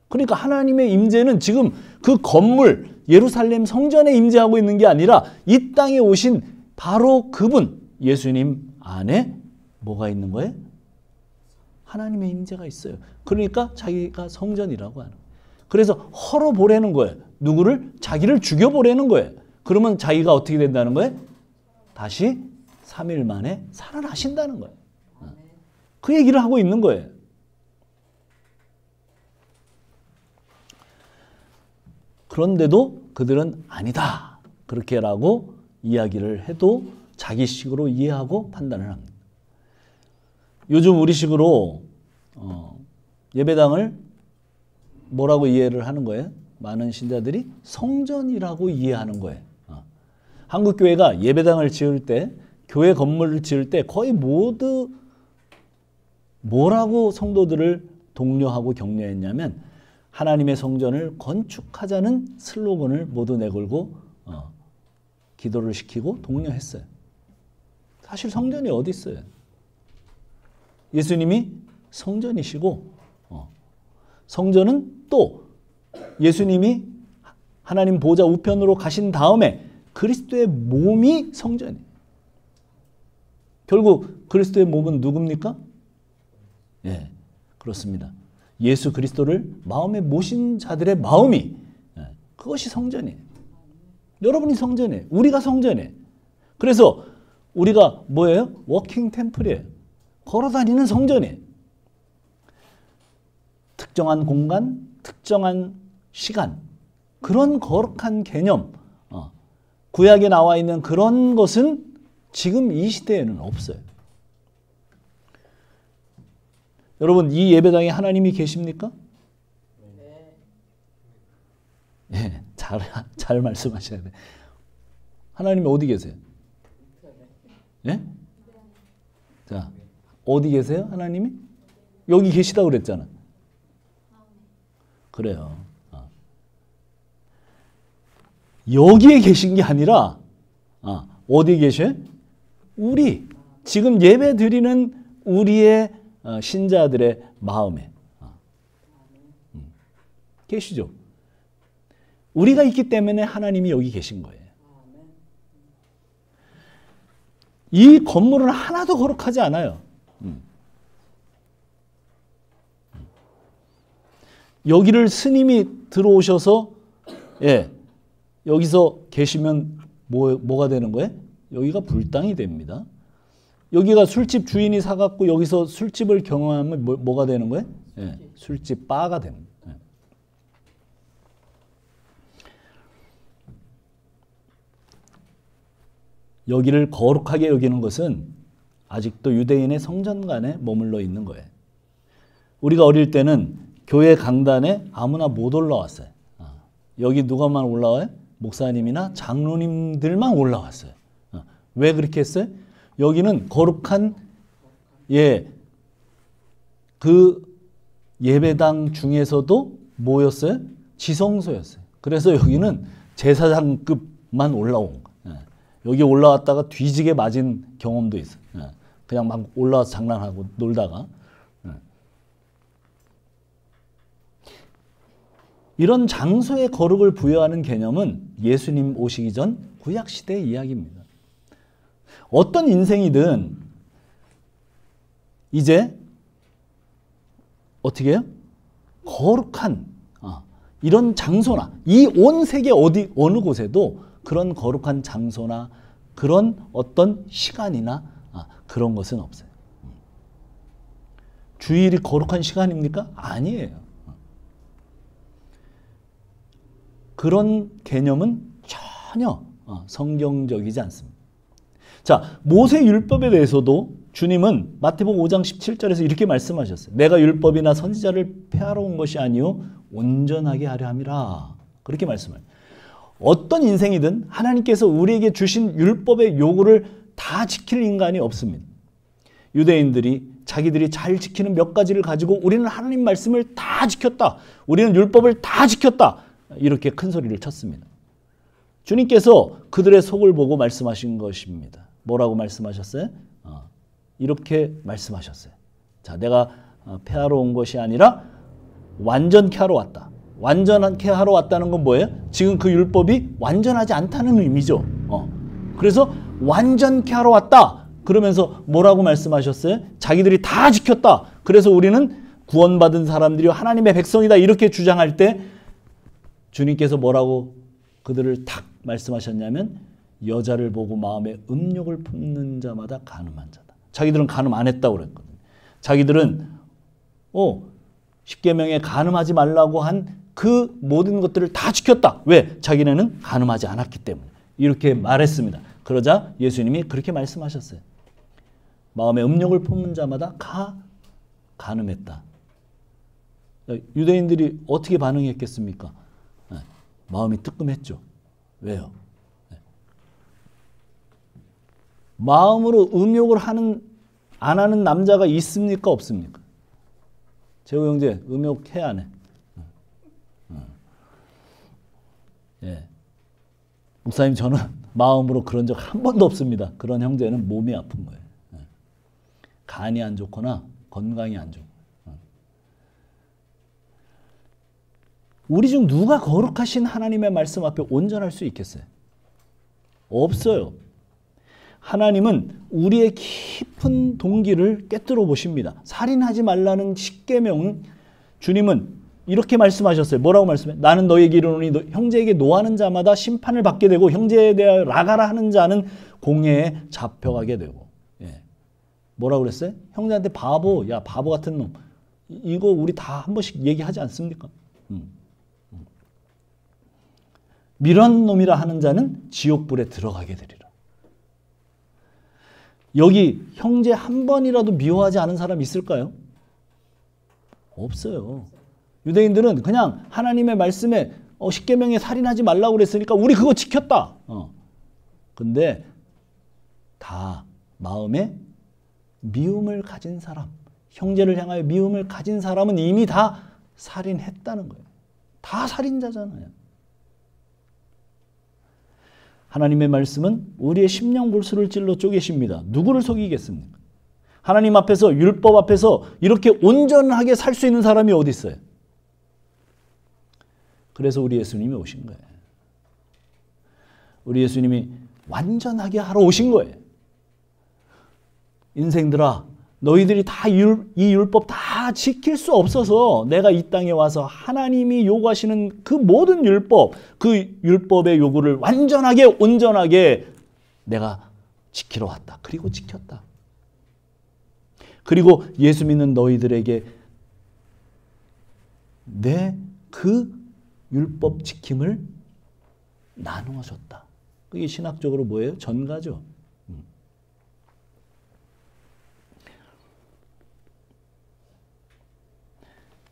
그러니까 하나님의 임재는 지금 그 건물 예루살렘 성전에 임재하고 있는 게 아니라 이 땅에 오신 바로 그분 예수님 안에 뭐가 있는 거예요? 하나님의 임재가 있어요. 그러니까 자기가 성전이라고 하는 거예요. 그래서 헐어보라는 거예요. 누구를? 자기를 죽여보라는 거예요. 그러면 자기가 어떻게 된다는 거예요? 다시 3일 만에 살아나신다는 거예요. 그 얘기를 하고 있는 거예요. 그런데도 그들은 아니다. 그렇게라고 이야기를 해도 자기식으로 이해하고 판단을 합니다. 요즘 우리식으로 예배당을 뭐라고 이해를 하는 거예요? 많은 신자들이 성전이라고 이해하는 거예요. 한국교회가 예배당을 지을 때, 교회 건물을 지을 때 거의 모두 뭐라고 성도들을 독려하고 격려했냐면 하나님의 성전을 건축하자는 슬로건을 모두 내걸고 기도를 시키고 독려했어요. 사실 성전이 어디 있어요? 예수님이 성전이시고 성전은 또 예수님이 하나님 보좌 우편으로 가신 다음에 그리스도의 몸이 성전이에요. 결국 그리스도의 몸은 누굽니까? 예, 그렇습니다. 예수 그리스도를 마음에 모신 자들의 마음이 그것이 성전이에요. 여러분이 성전이에요. 우리가 성전이에요. 그래서 우리가 뭐예요? 워킹 템플이에요. 걸어다니는 성전이에요. 특정한 공간, 특정한 시간, 그런 거룩한 개념, 구약에 나와 있는 그런 것은 지금 이 시대에는 없어요. 여러분, 이 예배당에 하나님이 계십니까? 네, 잘 말씀하셔야 돼요. 하나님이 어디 계세요? 예? 자, 어디 계세요? 하나님이? 여기 계시다고 그랬잖아. 그래요. 여기에 계신 게 아니라 어디에 계셔요? 우리 지금 예배 드리는 우리의 신자들의 마음에 계시죠. 우리가 있기 때문에 하나님이 여기 계신 거예요. 이 건물은 하나도 거룩하지 않아요. 여기를 스님이 들어오셔서 여기서 계시면 뭐가 되는 거예요? 여기가 불당이 됩니다. 여기가 술집 주인이 사갖고 여기서 술집을 경험하면 뭐가 되는 거예요? 술집 바가 됩니다. 여기를 거룩하게 여기는 것은 아직도 유대인의 성전관에 머물러 있는 거예요. 우리가 어릴 때는 교회 강단에 아무나 못 올라왔어요. 여기 누가만 올라와요? 목사님이나 장로님들만 올라왔어요. 왜 그렇게 했어요? 여기는 거룩한 그 예배당 중에서도 뭐였어요? 지성소였어요. 그래서 여기는 제사장급만 올라온 거예요. 여기 올라왔다가 뒤지게 맞은 경험도 있어요. 그냥 막 올라와서 장난하고 놀다가. 이런 장소의 거룩을 부여하는 개념은 예수님 오시기 전 구약시대의 이야기입니다. 어떤 인생이든 이제 어떻게 해요? 거룩한 이런 장소나 이 온 세계 어느 곳에도 그런 거룩한 장소나 그런 어떤 시간이나 그런 것은 없어요. 주일이 거룩한 시간입니까? 아니에요. 그런 개념은 전혀 성경적이지 않습니다. 자, 모세 율법에 대해서도 주님은 마태복음 5장 17절에서 이렇게 말씀하셨어요. 내가 율법이나 선지자를 폐하러 온 것이 아니요 온전하게 하려 함이라. 그렇게 말씀해요. 어떤 인생이든 하나님께서 우리에게 주신 율법의 요구를 다 지킬 인간이 없습니다. 유대인들이 자기들이 잘 지키는 몇 가지를 가지고 우리는 하나님 말씀을 다 지켰다. 우리는 율법을 다 지켰다. 이렇게 큰 소리를 쳤습니다. 주님께서 그들의 속을 보고 말씀하신 것입니다. 뭐라고 말씀하셨어요? 이렇게 말씀하셨어요. 자, 내가 폐하러 온 것이 아니라 완전케 하러 왔다. 완전케 하러 왔다는 건 뭐예요? 지금 그 율법이 완전하지 않다는 의미죠. 그래서 완전케 하러 왔다. 그러면서 뭐라고 말씀하셨어요? 자기들이 다 지켰다. 그래서 우리는 구원받은 사람들이 하나님의 백성이다. 이렇게 주장할 때 주님께서 뭐라고 그들을 탁 말씀하셨냐면 여자를 보고 마음에 음욕을 품는 자마다 간음한 자다. 자기들은 간음 안 했다고 그랬거든요. 자기들은 십계명에 간음하지 말라고 한 그 모든 것들을 다 지켰다. 왜? 자기네는 간음하지 않았기 때문에. 이렇게 말했습니다. 그러자 예수님이 그렇게 말씀하셨어요. 마음에 음욕을 품는 자마다 간음했다. 유대인들이 어떻게 반응했겠습니까? 마음이 뜨끔했죠. 왜요? 마음으로 음욕을 안 하는 남자가 있습니까? 없습니까? 재호 형제, 음욕해 안 해? 예. 목사님, 저는 마음으로 그런 적 한 번도 없습니다. 그런 형제는 몸이 아픈 거예요. 간이 안 좋거나 건강이 안 좋고. 우리 중 누가 거룩하신 하나님의 말씀 앞에 온전할 수 있겠어요? 없어요. 하나님은 우리의 깊은 동기를 꿰뚫어 보십니다. 살인하지 말라는 십계명은 주님은 이렇게 말씀하셨어요. 뭐라고 말씀해요? 나는 너에게 이르노니 형제에게 노하는 자마다 심판을 받게 되고 형제에 대하여 라가라 하는 자는 공회에 잡혀가게 되고. 예. 뭐라고 그랬어요? 형제한테 바보, 야 바보 같은 놈. 이거 우리 다 한 번씩 얘기하지 않습니까? 미련한 놈이라 하는 자는 지옥불에 들어가게 되리라. 여기 형제 한 번이라도 미워하지 않은 사람 있을까요? 없어요. 유대인들은 그냥 하나님의 말씀에 십계명에 살인하지 말라고 그랬으니까 우리 그거 지켰다. 근데 다 마음에 미움을 가진 사람, 형제를 향하여 미움을 가진 사람은 이미 다 살인했다는 거예요. 다 살인자잖아요. 하나님의 말씀은 우리의 심령 골수를 찔러 쪼개십니다. 누구를 속이겠습니까? 하나님 앞에서, 율법 앞에서 이렇게 온전하게 살 수 있는 사람이 어디 있어요? 그래서 우리 예수님이 오신 거예요. 우리 예수님이 완전하게 하러 오신 거예요. 인생들아, 너희들이 다 이 율법 다 지킬 수 없어서 내가 이 땅에 와서 하나님이 요구하시는 그 모든 율법, 그 율법의 요구를 완전하게 온전하게 내가 지키러 왔다. 그리고 지켰다. 그리고 예수 믿는 너희들에게 내 그 율법 지킴을 나누어 줬다. 그게 신학적으로 뭐예요? 전가죠.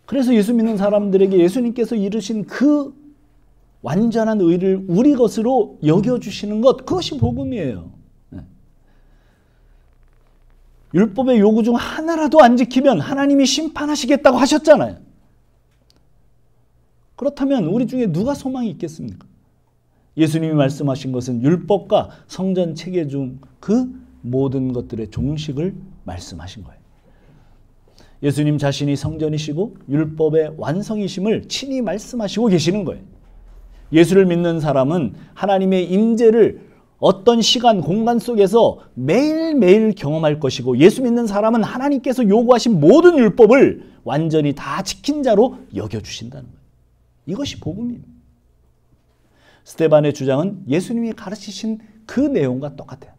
그래서 예수 믿는 사람들에게 예수님께서 이루신 그 완전한 의를 우리 것으로 여겨주시는 것, 그것이 복음이에요. 율법의 요구 중 하나라도 안 지키면 하나님이 심판하시겠다고 하셨잖아요. 그렇다면 우리 중에 누가 소망이 있겠습니까? 예수님이 말씀하신 것은 율법과 성전 체계 중 그 모든 것들의 종식을 말씀하신 거예요. 예수님 자신이 성전이시고 율법의 완성이심을 친히 말씀하시고 계시는 거예요. 예수를 믿는 사람은 하나님의 임재를 어떤 시간, 공간 속에서 매일매일 경험할 것이고 예수 믿는 사람은 하나님께서 요구하신 모든 율법을 완전히 다 지킨 자로 여겨주신다는 거예요. 이것이 복음입니다. 스데반의 주장은 예수님이 가르치신 그 내용과 똑같아요.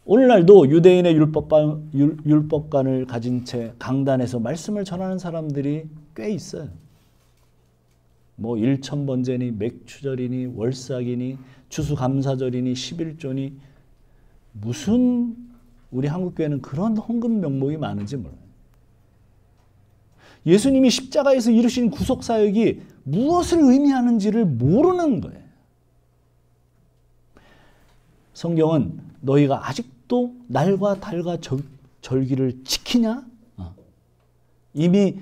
오늘날도 유대인의 율법관을 가진 채 강단에서 말씀을 전하는 사람들이 꽤 있어요. 뭐 일천번제니 맥추절이니 월삭이니 추수감사절이니 11조니 무슨 우리 한국교회는 그런 헌금 명목이 많은지 몰라요. 예수님이 십자가에서 이루신 구속사역이 무엇을 의미하는지를 모르는 거예요. 성경은 너희가 아직도 날과 달과 절기를 지키냐? 이미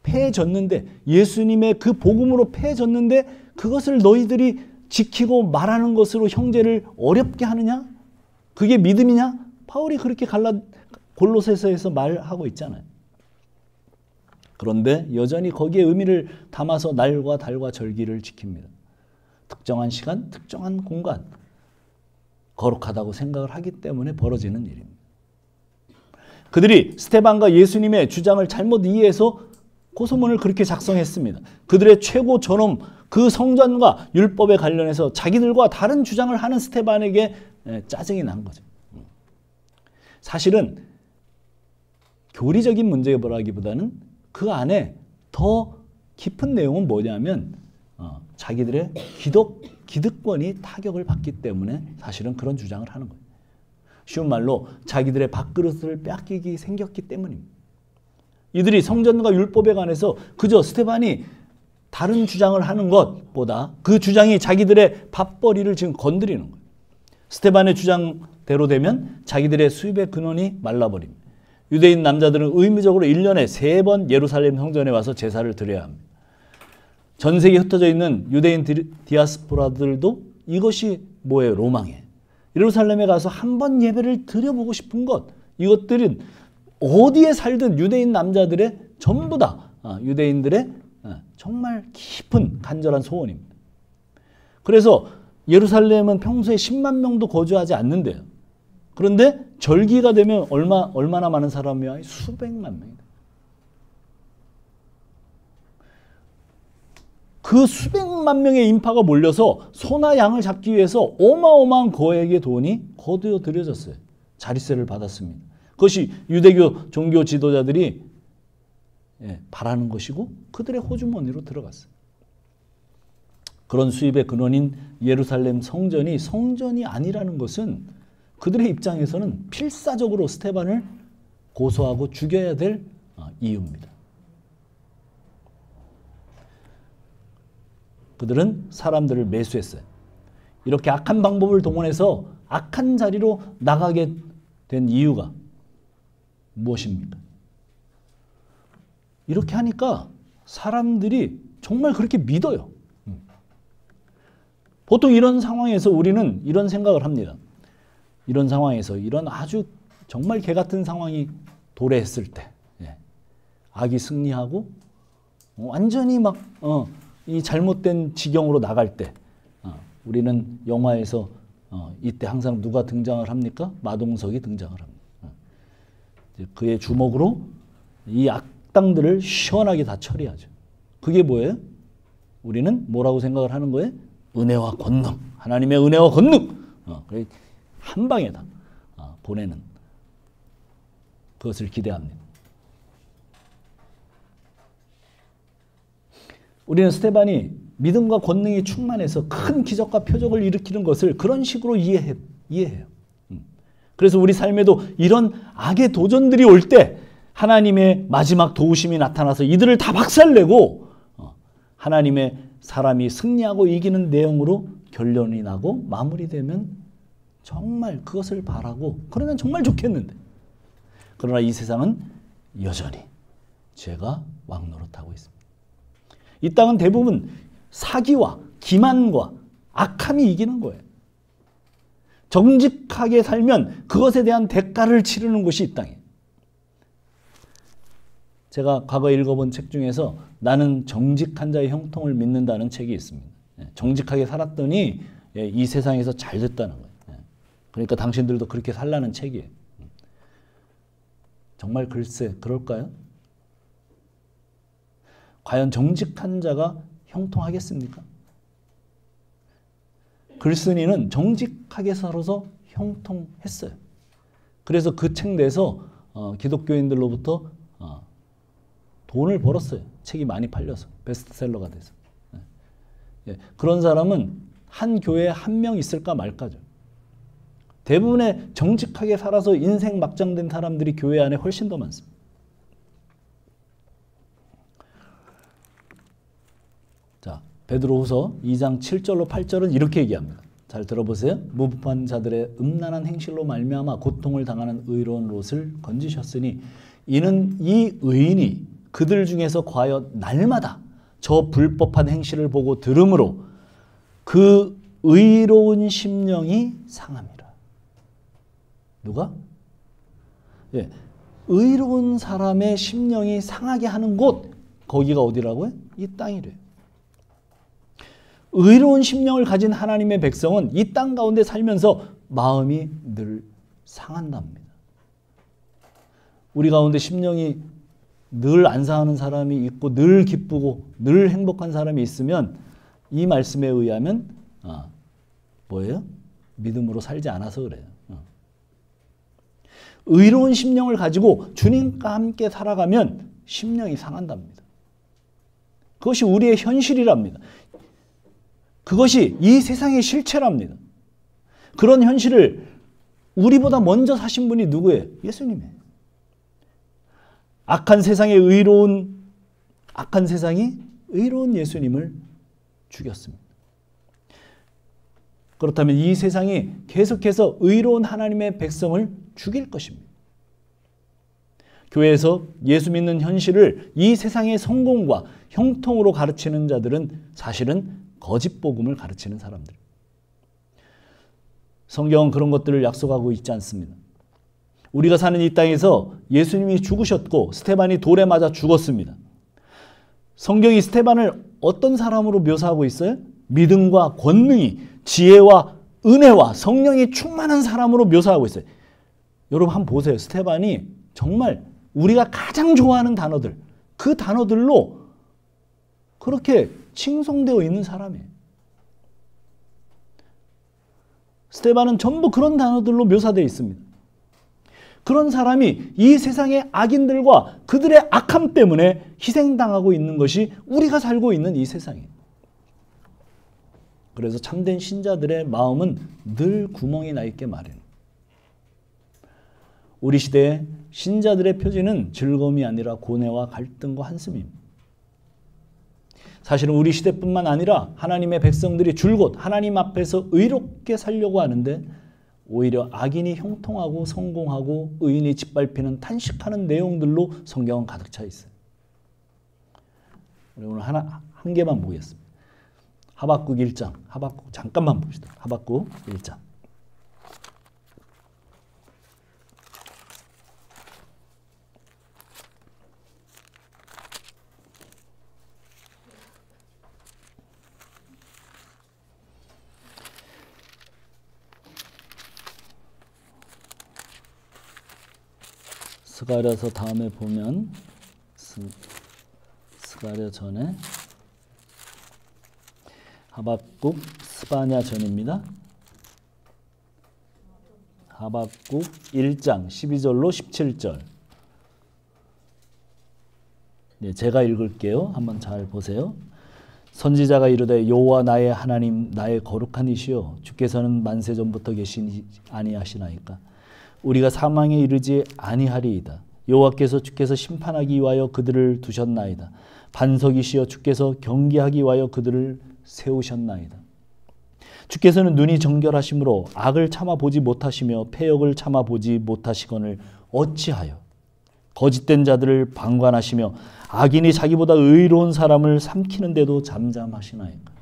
패해졌는데 예수님의 그 복음으로 패해졌는데 그것을 너희들이 지키고 말하는 것으로 형제를 어렵게 하느냐? 그게 믿음이냐? 바울이 그렇게 골로새서에서 말하고 있잖아요. 그런데 여전히 거기에 의미를 담아서 날과 달과 절기를 지킵니다. 특정한 시간, 특정한 공간, 거룩하다고 생각을 하기 때문에 벌어지는 일입니다. 그들이 스데반과 예수님의 주장을 잘못 이해해서 고소문을 그렇게 작성했습니다. 그들의 최고 존엄, 그 성전과 율법에 관련해서 자기들과 다른 주장을 하는 스데반에게 짜증이 난 거죠. 사실은 교리적인 문제라기보다는 그 안에 더 깊은 내용은 뭐냐면 자기들의 기득권이 타격을 받기 때문에 사실은 그런 주장을 하는 거예요. 쉬운 말로 자기들의 밥그릇을 뺏기기 생겼기 때문입니다. 이들이 성전과 율법에 관해서 그저 스데반이 다른 주장을 하는 것보다 그 주장이 자기들의 밥벌이를 지금 건드리는 거예요. 스데반의 주장대로 되면 자기들의 수입의 근원이 말라버립니다. 유대인 남자들은 의무적으로 1년에 3번 예루살렘 성전에 와서 제사를 드려야 합니다. 전 세계에 흩어져 있는 유대인 디아스포라들도 이것이 뭐예요? 로망이에요. 예루살렘에 가서 한 번 예배를 드려보고 싶은 것. 이것들은 어디에 살든 유대인 남자들의 전부 다 유대인들의 정말 깊은 간절한 소원입니다. 그래서 예루살렘은 평소에 10만 명도 거주하지 않는데요. 그런데 절기가 되면 얼마나 많은 사람이야? 수백만 명이다. 그 수백만 명의 인파가 몰려서 소나 양을 잡기 위해서 어마어마한 거액의 돈이 거두어 들여졌어요. 자릿세를 받았습니다. 그것이 유대교 종교 지도자들이 바라는 것이고 그들의 호주머니로 들어갔어요. 그런 수입의 근원인 예루살렘 성전이 아니라는 것은 그들의 입장에서는 필사적으로 스데반을 고소하고 죽여야 될 이유입니다. 그들은 사람들을 매수했어요. 이렇게 악한 방법을 동원해서 악한 자리로 나가게 된 이유가 무엇입니까? 이렇게 하니까 사람들이 정말 그렇게 믿어요. 보통 이런 상황에서 우리는 이런 생각을 합니다. 이런 상황에서 이런 아주 정말 개 같은 상황이 도래했을 때 악이 승리하고 완전히 막 이 잘못된 지경으로 나갈 때 우리는 영화에서 이때 항상 누가 등장을 합니까? 마동석이 등장을 합니다. 그의 주먹으로 이 악당들을 시원하게 다 처리하죠. 그게 뭐예요? 우리는 뭐라고 생각을 하는 거예요? 은혜와 권능, 하나님의 은혜와 권능, 한 방에 다 보내는 그것을 기대합니다. 우리는 스데반이 믿음과 권능이 충만해서 큰 기적과 표적을 일으키는 것을 그런 식으로 이해해요. 그래서 우리 삶에도 이런 악의 도전들이 올 때 하나님의 마지막 도우심이 나타나서 이들을 다 박살내고 하나님의 사람이 승리하고 이기는 내용으로 결론이 나고 마무리되면 정말 그것을 바라고 그러면 정말 좋겠는데 그러나 이 세상은 여전히 죄가 왕노릇하고 있습니다. 이 땅은 대부분 사기와 기만과 악함이 이기는 거예요. 정직하게 살면 그것에 대한 대가를 치르는 곳이 이 땅이에요. 제가 과거에 읽어본 책 중에서 나는 정직한 자의 형통을 믿는다는 책이 있습니다. 정직하게 살았더니 이 세상에서 잘 됐다는 거예요. 그러니까 당신들도 그렇게 살라는 책이에요. 정말 글쎄 그럴까요? 과연 정직한 자가 형통하겠습니까? 글쓴이는 정직하게 살아서 형통했어요. 그래서 그 책 내서 기독교인들로부터 돈을 벌었어요. 책이 많이 팔려서 베스트셀러가 돼서. 그런 사람은 한 교회에 한 명 있을까 말까죠. 대부분의 정직하게 살아서 인생 막장된 사람들이 교회 안에 훨씬 더 많습니다. 자, 베드로후서 2장 7절로 8절은 이렇게 얘기합니다. 잘 들어보세요. 무법한 자들의 음란한 행실로 말미암아 고통을 당하는 의로운 롯을 건지셨으니 이는 이 의인이 그들 중에서 과연 날마다 저 불법한 행실을 보고 들으므로 그 의로운 심령이 상함이라. 누가? 예, 의로운 사람의 심령이 상하게 하는 곳, 거기가 어디라고요? 이 땅이래요. 의로운 심령을 가진 하나님의 백성은 이 땅 가운데 살면서 마음이 늘 상한답니다. 우리 가운데 심령이 늘 안 상하는 사람이 있고 늘 기쁘고 늘 행복한 사람이 있으면 이 말씀에 의하면 뭐예요? 믿음으로 살지 않아서 그래요. 의로운 심령을 가지고 주님과 함께 살아가면 심령이 상한답니다. 그것이 우리의 현실이랍니다. 그것이 이 세상의 실체랍니다. 그런 현실을 우리보다 먼저 사신 분이 누구예요? 예수님이에요. 악한 세상이 의로운 예수님을 죽였습니다. 그렇다면 이 세상이 계속해서 의로운 하나님의 백성을 죽일 것입니다. 교회에서 예수 믿는 현실을 이 세상의 성공과 형통으로 가르치는 자들은 사실은 거짓 복음을 가르치는 사람들. 성경은 그런 것들을 약속하고 있지 않습니다. 우리가 사는 이 땅에서 예수님이 죽으셨고 스테반이 돌에 맞아 죽었습니다. 성경이 스테반을 어떤 사람으로 묘사하고 있어요? 믿음과 권능이, 지혜와 은혜와 성령이 충만한 사람으로 묘사하고 있어요. 여러분 한번 보세요. 스테반이 정말 우리가 가장 좋아하는 단어들, 그 단어들로 그렇게 칭송되어 있는 사람이에요. 스테반은 전부 그런 단어들로 묘사되어 있습니다. 그런 사람이 이 세상의 악인들과 그들의 악함 때문에 희생당하고 있는 것이 우리가 살고 있는 이 세상이에요. 그래서 참된 신자들의 마음은 늘 구멍이 나 있게 마련이에요. 우리 시대의 신자들의 표지는 즐거움이 아니라 고뇌와 갈등과 한숨입니다. 사실은 우리 시대뿐만 아니라 하나님의 백성들이 줄곧 하나님 앞에서 의롭게 살려고 하는데 오히려 악인이 형통하고 성공하고 의인이 짓밟히는 탄식하는 내용들로 성경은 가득 차 있어요. 우리 오늘 한 개만 보겠습니다. 하박국 1장, 하박국 잠깐만 봅시다. 하박국 1장. 스가랴서 다음에 보면 스가랴 전에 하박국 스바냐 전입니다. 하박국 1장 12절로 17절. 네, 제가 읽을게요. 한번 잘 보세요. 선지자가 이르되 여호와 나의 하나님 나의 거룩한 이시여 주께서는 만세 전부터 계시니 아니하시나이까. 우리가 사망에 이르지 아니하리이다. 여호와께서 주께서 심판하기 위하여 그들을 두셨나이다. 반석이시여 주께서 경계하기 위하여 그들을 세우셨나이다. 주께서는 눈이 정결하심으로 악을 참아보지 못하시며 패역을 참아보지 못하시거늘 어찌하여 거짓된 자들을 방관하시며 악인이 자기보다 의로운 사람을 삼키는데도 잠잠하시나이까.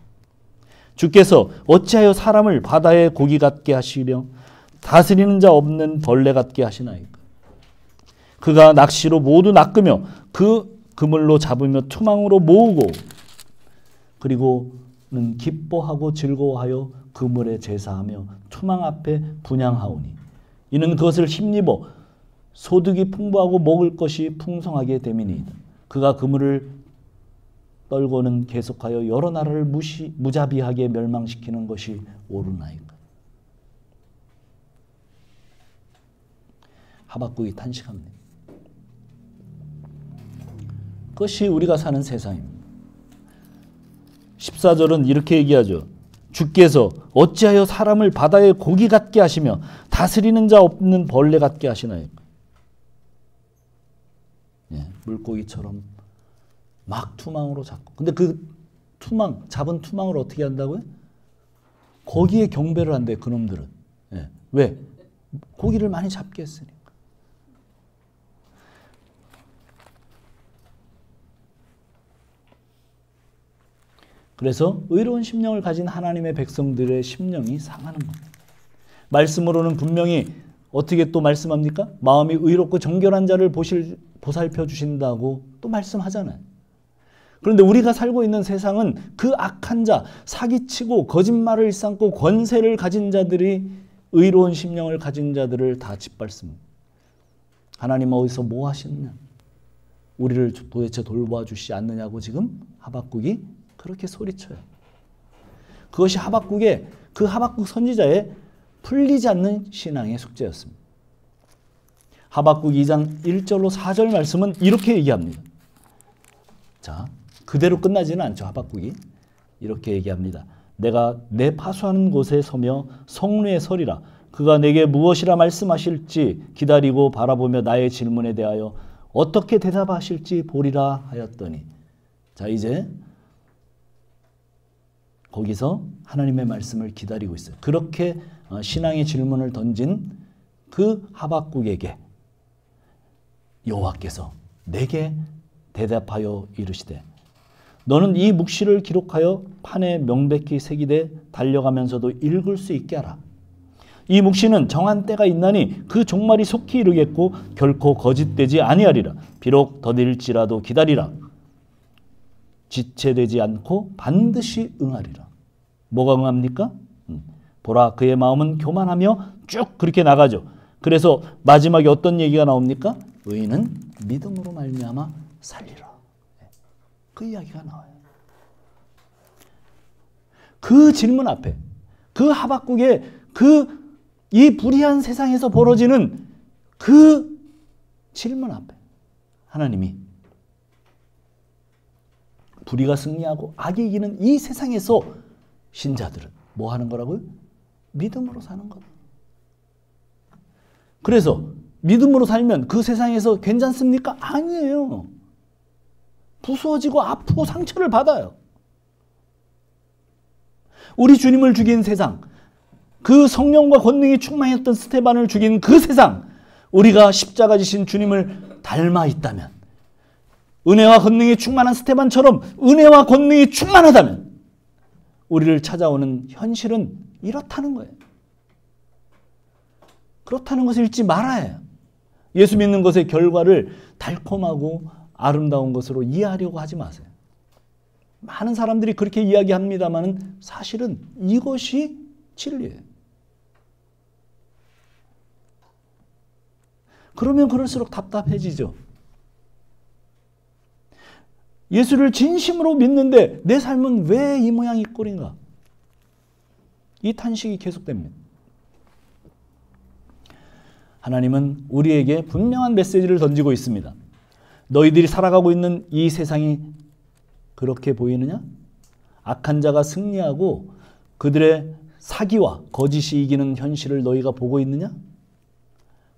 주께서 어찌하여 사람을 바다의 고기 같게 하시며 다스리는 자 없는 벌레 같게 하시나이까. 그가 낚시로 모두 낚으며 그 그물로 잡으며 투망으로 모으고 그리고는 기뻐하고 즐거워하여 그물에 제사하며 투망 앞에 분향하오니 이는 그것을 힘입어 소득이 풍부하고 먹을 것이 풍성하게 됨이니이다. 그가 그물을 떨고는 계속하여 여러 나라를 무자비하게 멸망시키는 것이 옳으나이까. 하박국이 탄식합니다. 그것이 우리가 사는 세상입니다. 14절은 이렇게 얘기하죠. 주께서 어찌하여 사람을 바다의 고기 같게 하시며 다스리는 자 없는 벌레 같게 하시나이까. 예, 물고기처럼 막 투망으로 잡고. 근데 그 잡은 투망을 어떻게 한다고요? 거기에 경배를 한대, 그놈들은. 예, 왜? 고기를 많이 잡게 했으니까. 그래서 의로운 심령을 가진 하나님의 백성들의 심령이 상하는 겁니다. 말씀으로는 분명히 어떻게 또 말씀합니까? 마음이 의롭고 정결한 자를 보살펴 주신다고 또 말씀하잖아요. 그런데 우리가 살고 있는 세상은 그 악한 자, 사기치고 거짓말을 일삼고 권세를 가진 자들이 의로운 심령을 가진 자들을 다 짓밟습니다. 하나님 어디서 뭐 하셨냐? 우리를 도대체 돌봐주시지 않느냐고 지금 하박국이 그렇게 소리쳐요. 그것이 그 하박국 선지자의 풀리지 않는 신앙의 숙제였습니다. 하박국 2장 1절로 4절 말씀은 이렇게 얘기합니다. 자, 그대로 끝나지는 않죠. 하박국이 이렇게 얘기합니다. 내가 내 파수하는 곳에 서며 성루에 서리라. 그가 내게 무엇이라 말씀하실지 기다리고 바라보며 나의 질문에 대하여 어떻게 대답하실지 보리라 하였더니, 자, 이제 거기서 하나님의 말씀을 기다리고 있어요. 그렇게 신앙의 질문을 던진 그 하박국에게 여호와께서 내게 대답하여 이르시되, 너는 이 묵시를 기록하여 판에 명백히 새기되 달려가면서도 읽을 수 있게 하라. 이 묵시는 정한 때가 있나니 그 종말이 속히 이르겠고 결코 거짓되지 아니하리라. 비록 더딜지라도 기다리라. 지체되지 않고 반드시 응하리라. 뭐가 응합니까? 보라, 그의 마음은 교만하며 쭉 그렇게 나가죠. 그래서 마지막에 어떤 얘기가 나옵니까? 의인은 믿음으로 말미암아 살리라. 그 이야기가 나와요. 그 질문 앞에, 그 하박국의 이 불의한 세상에서 벌어지는 그 질문 앞에 하나님이 불의가 승리하고 악이 이기는 이 세상에서 신자들은 뭐 하는 거라고요? 믿음으로 사는 거다. 그래서 믿음으로 살면 그 세상에서 괜찮습니까? 아니에요. 부수어지고 아프고 상처를 받아요. 우리 주님을 죽인 세상, 그 성령과 권능이 충만했던 스테반을 죽인 그 세상, 우리가 십자가 지신 주님을 닮아 있다면, 은혜와 권능이 충만한 스테반처럼 은혜와 권능이 충만하다면 우리를 찾아오는 현실은 이렇다는 거예요. 그렇다는 것을 잊지 말아야 해요. 예수 믿는 것의 결과를 달콤하고 아름다운 것으로 이해하려고 하지 마세요. 많은 사람들이 그렇게 이야기합니다만 사실은 이것이 진리예요. 그러면 그럴수록 답답해지죠. 예수를 진심으로 믿는데 내 삶은 왜 이 모양 이 꼴인가? 이 탄식이 계속됩니다. 하나님은 우리에게 분명한 메시지를 던지고 있습니다. 너희들이 살아가고 있는 이 세상이 그렇게 보이느냐? 악한 자가 승리하고 그들의 사기와 거짓이 이기는 현실을 너희가 보고 있느냐?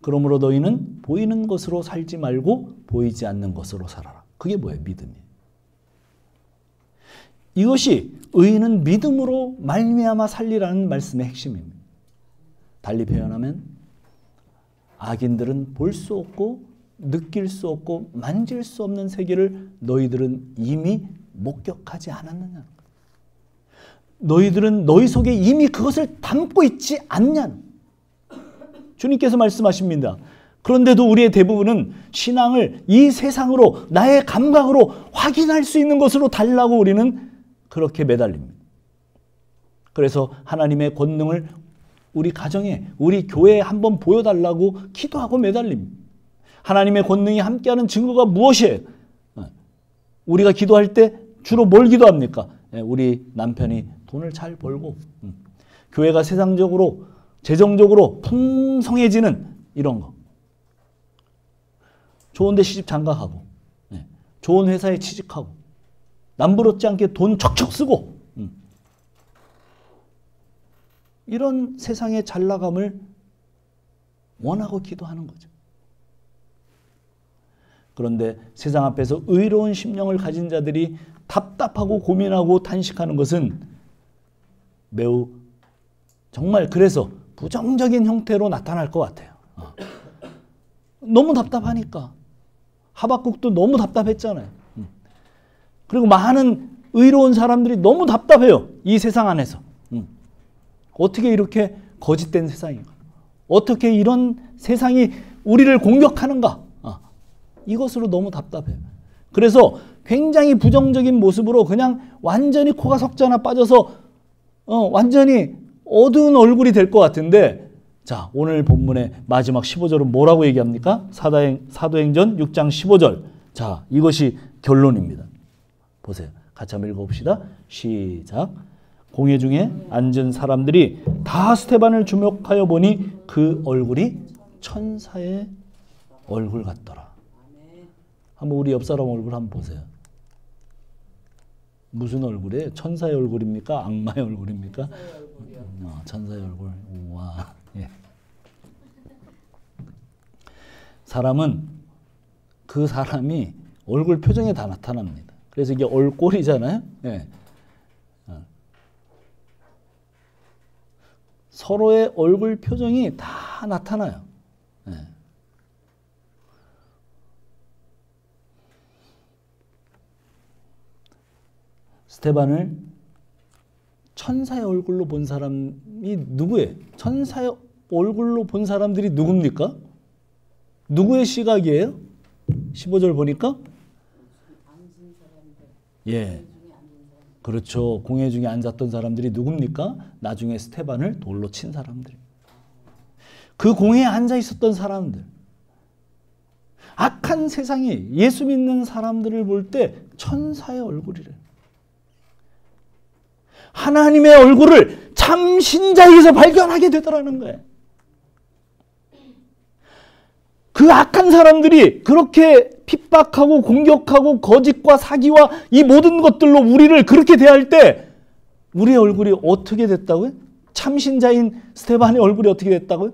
그러므로 너희는 보이는 것으로 살지 말고 보이지 않는 것으로 살아라. 그게 뭐예요? 믿음이에요. 이것이 의인은 믿음으로 말미암아 살리라는 말씀의 핵심입니다. 달리 표현하면 악인들은 볼 수 없고 느낄 수 없고 만질 수 없는 세계를 너희들은 이미 목격하지 않았느냐. 너희들은 너희 속에 이미 그것을 담고 있지 않냐. 주님께서 말씀하십니다. 그런데도 우리의 대부분은 신앙을 이 세상으로 나의 감각으로 확인할 수 있는 것으로 달라고 우리는 그렇게 매달립니다. 그래서 하나님의 권능을 우리 가정에, 우리 교회에 한번 보여달라고 기도하고 매달립니다. 하나님의 권능이 함께하는 증거가 무엇이에요? 우리가 기도할 때 주로 뭘 기도합니까? 우리 남편이 돈을 잘 벌고 교회가 세상적으로 재정적으로 풍성해지는 이런 거. 좋은 데 시집 장가가고 좋은 회사에 취직하고 남부럽지 않게 돈 척척 쓰고 이런 세상의 잘나감을 원하고 기도하는 거죠. 그런데 세상 앞에서 의로운 심령을 가진 자들이 답답하고 고민하고 탄식하는 것은 매우 정말 그래서 부정적인 형태로 나타날 것 같아요. 너무 답답하니까. 하박국도 너무 답답했잖아요. 그리고 많은 의로운 사람들이 너무 답답해요. 이 세상 안에서. 어떻게 이렇게 거짓된 세상인가? 어떻게 이런 세상이 우리를 공격하는가? 이것으로 너무 답답해요. 그래서 굉장히 부정적인 모습으로 그냥 완전히 코가 석자나 빠져서 완전히 어두운 얼굴이 될 것 같은데, 자, 오늘 본문의 마지막 15절은 뭐라고 얘기합니까? 사도행전 6장 15절. 자, 이것이 결론입니다. 보세요. 같이 한번 읽어봅시다. 시작. 공회 중에 앉은 사람들이 다 스데반을 주목하여 보니 그 얼굴이 천사의 얼굴 같더라. 한번 우리 옆 사람 얼굴 한번 보세요. 무슨 얼굴이에요? 천사의 얼굴입니까? 악마의 얼굴입니까? 천사의 얼굴. 우와. 예. 사람은 그 사람이 얼굴 표정에 다 나타납니다. 그래서 이게 얼꼴이잖아요. 예. 서로의 얼굴 표정이 다 나타나요. 예. 스데반을 천사의 얼굴로 본 사람이 누구예요? 천사의 얼굴로 본 사람들이 누굽니까? 누구의 시각이에요? 15절 보니까? 예. 그렇죠. 공회 중에 앉았던 사람들이 누굽니까? 나중에 스데반을 돌로 친 사람들. 그 공회에 앉아 있었던 사람들. 악한 세상이 예수 믿는 사람들을 볼 때 천사의 얼굴이래요. 하나님의 얼굴을 참 신자에게서 발견하게 되더라는 거예요. 그 악한 사람들이 그렇게 핍박하고 공격하고 거짓과 사기와 이 모든 것들로 우리를 그렇게 대할 때 우리의 얼굴이 어떻게 됐다고요? 참 신자인 스데반의 얼굴이 어떻게 됐다고요?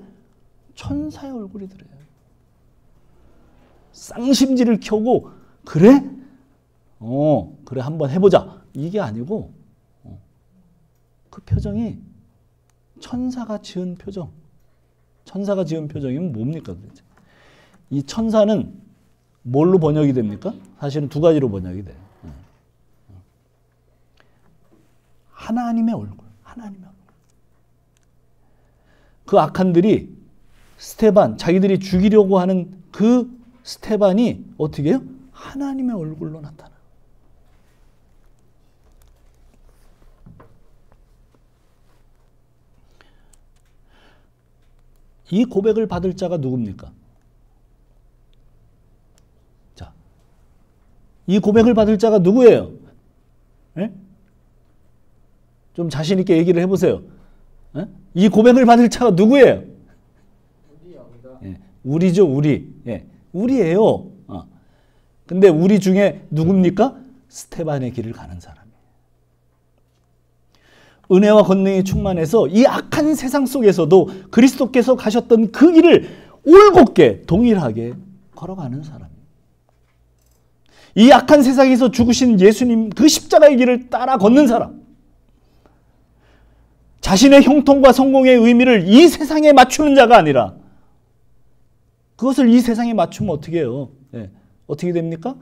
천사의 얼굴이 들어요. 쌍심지를 켜고 그래? 그래 한번 해보자. 이게 아니고 그 표정이 천사가 지은 표정. 천사가 지은 표정이면 뭡니까 도대체? 이 천사는 뭘로 번역이 됩니까? 사실은 두 가지로 번역이 돼요. 하나님의 얼굴. 하나님의 얼굴. 그 악한들이 스데반, 자기들이 죽이려고 하는 그 스데반이 어떻게 해요? 하나님의 얼굴로 나타나요. 이 고백을 받을 자가 누굽니까? 자, 이 고백을 받을 자가 누구예요? 예? 좀 자신 있게 얘기를 해보세요. 예? 이 고백을 받을 자가 누구예요? 예, 우리죠, 우리. 예, 우리예요. 근데 우리 중에 누굽니까? 스데반의 길을 가는 사람이에요. 은혜와 권능이 충만해서 이 악한 세상 속에서도 그리스도께서 가셨던 그 길을 올곧게 동일하게 걸어가는 사람이에요. 이 악한 세상에서 죽으신 예수님 그 십자가의 길을 따라 걷는 사람. 자신의 형통과 성공의 의미를 이 세상에 맞추는 자가 아니라 그것을 이 세상에 맞추면 어떻게 해요? 예, 어떻게 됩니까?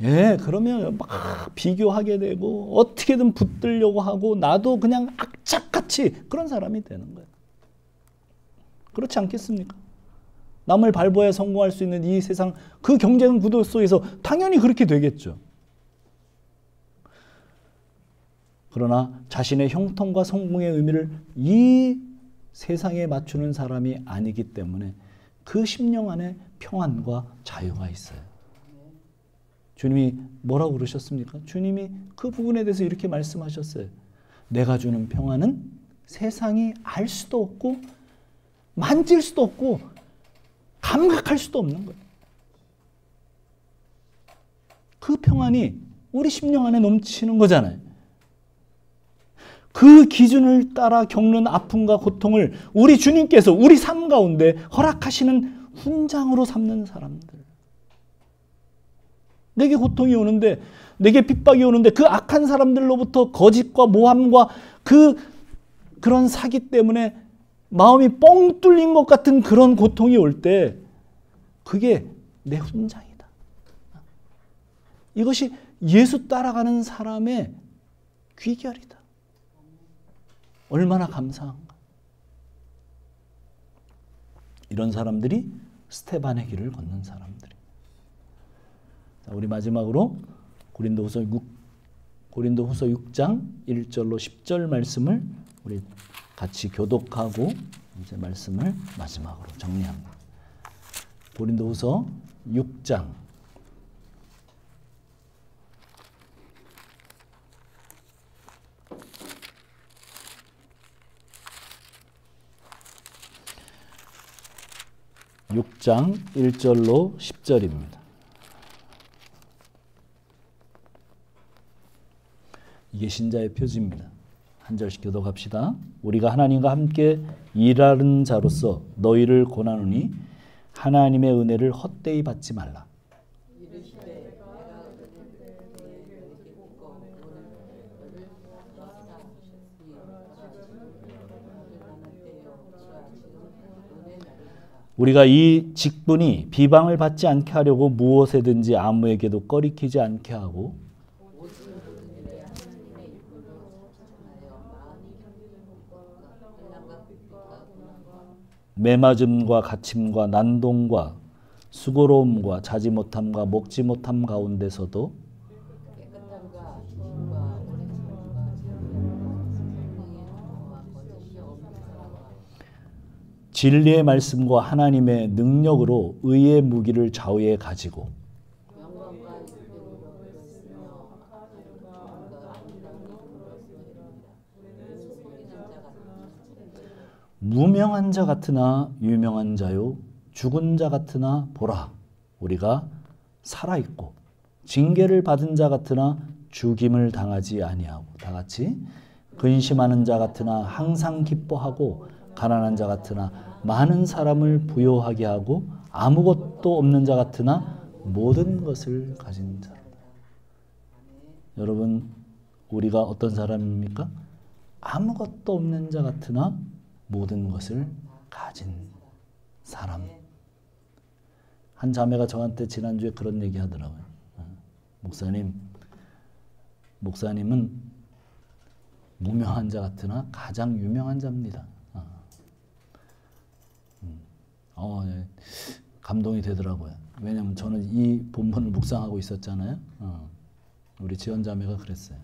예, 그러면 막 비교하게 되고 어떻게든 붙들려고 하고 나도 그냥 악착같이 그런 사람이 되는 거예요. 그렇지 않겠습니까? 남을 밟아야 성공할 수 있는 이 세상 그 경쟁 구도 속에서 당연히 그렇게 되겠죠. 그러나 자신의 형통과 성공의 의미를 이 세상에 맞추는 사람이 아니기 때문에 그 심령 안에 평안과 자유가 있어요. 주님이 뭐라고 그러셨습니까? 주님이 그 부분에 대해서 이렇게 말씀하셨어요. 내가 주는 평안은 세상이 알 수도 없고 만질 수도 없고 감각할 수도 없는 거예요. 그 평안이 우리 심령 안에 넘치는 거잖아요. 그 기준을 따라 겪는 아픔과 고통을 우리 주님께서 우리 삶 가운데 허락하시는 훈장으로 삼는 사람들. 내게 고통이 오는데, 내게 핍박이 오는데 그 악한 사람들로부터 거짓과 모함과 그런 사기 때문에 마음이 뻥 뚫린 것 같은 그런 고통이 올 때 그게 내 훈장이다. 이것이 예수 따라가는 사람의 귀결이다. 얼마나 감사한가. 이런 사람들이 스테반의 길을 걷는 사람들이. 자, 우리 마지막으로 고린도후서 6장 1절로 10절 말씀을 우리 같이 교독하고 이제 말씀을 마지막으로 정리합니다. 고린도후서 6장 1절로 10절입니다. 이게 신자의 표지입니다. 한 절씩 교독합시다. 우리가 하나님과 함께 일하는 자로서 너희를 권하노니 하나님의 은혜를 헛되이 받지 말라. 우리가 이 직분이 비방을 받지 않게 하려고 무엇에든지 아무에게도 꺼리키지 않게 하고 매맞음과 갇힘과 난동과 수고로움과 자지 못함과 먹지 못함 가운데서도 진리의 말씀과 하나님의 능력으로 의의 무기를 좌우에 가지고 무명한 자 같으나 유명한 자요 죽은 자 같으나 보라 우리가 살아있고 징계를 받은 자 같으나 죽임을 당하지 아니하고 다 같이 근심하는 자 같으나 항상 기뻐하고 가난한 자 같으나 많은 사람을 부요하게 하고 아무것도 없는 자 같으나 모든 것을 가진 자로다. 여러분 우리가 어떤 사람입니까? 아무것도 없는 자 같으나 모든 것을 가진 사람. 한 자매가 저한테 지난주에 그런 얘기 하더라고요. 목사님은 무명한 자 같으나 가장 유명한 자입니다. 네. 감동이 되더라고요. 왜냐하면 저는 이 본문을 묵상하고 있었잖아요. 우리 지연 자매가 그랬어요.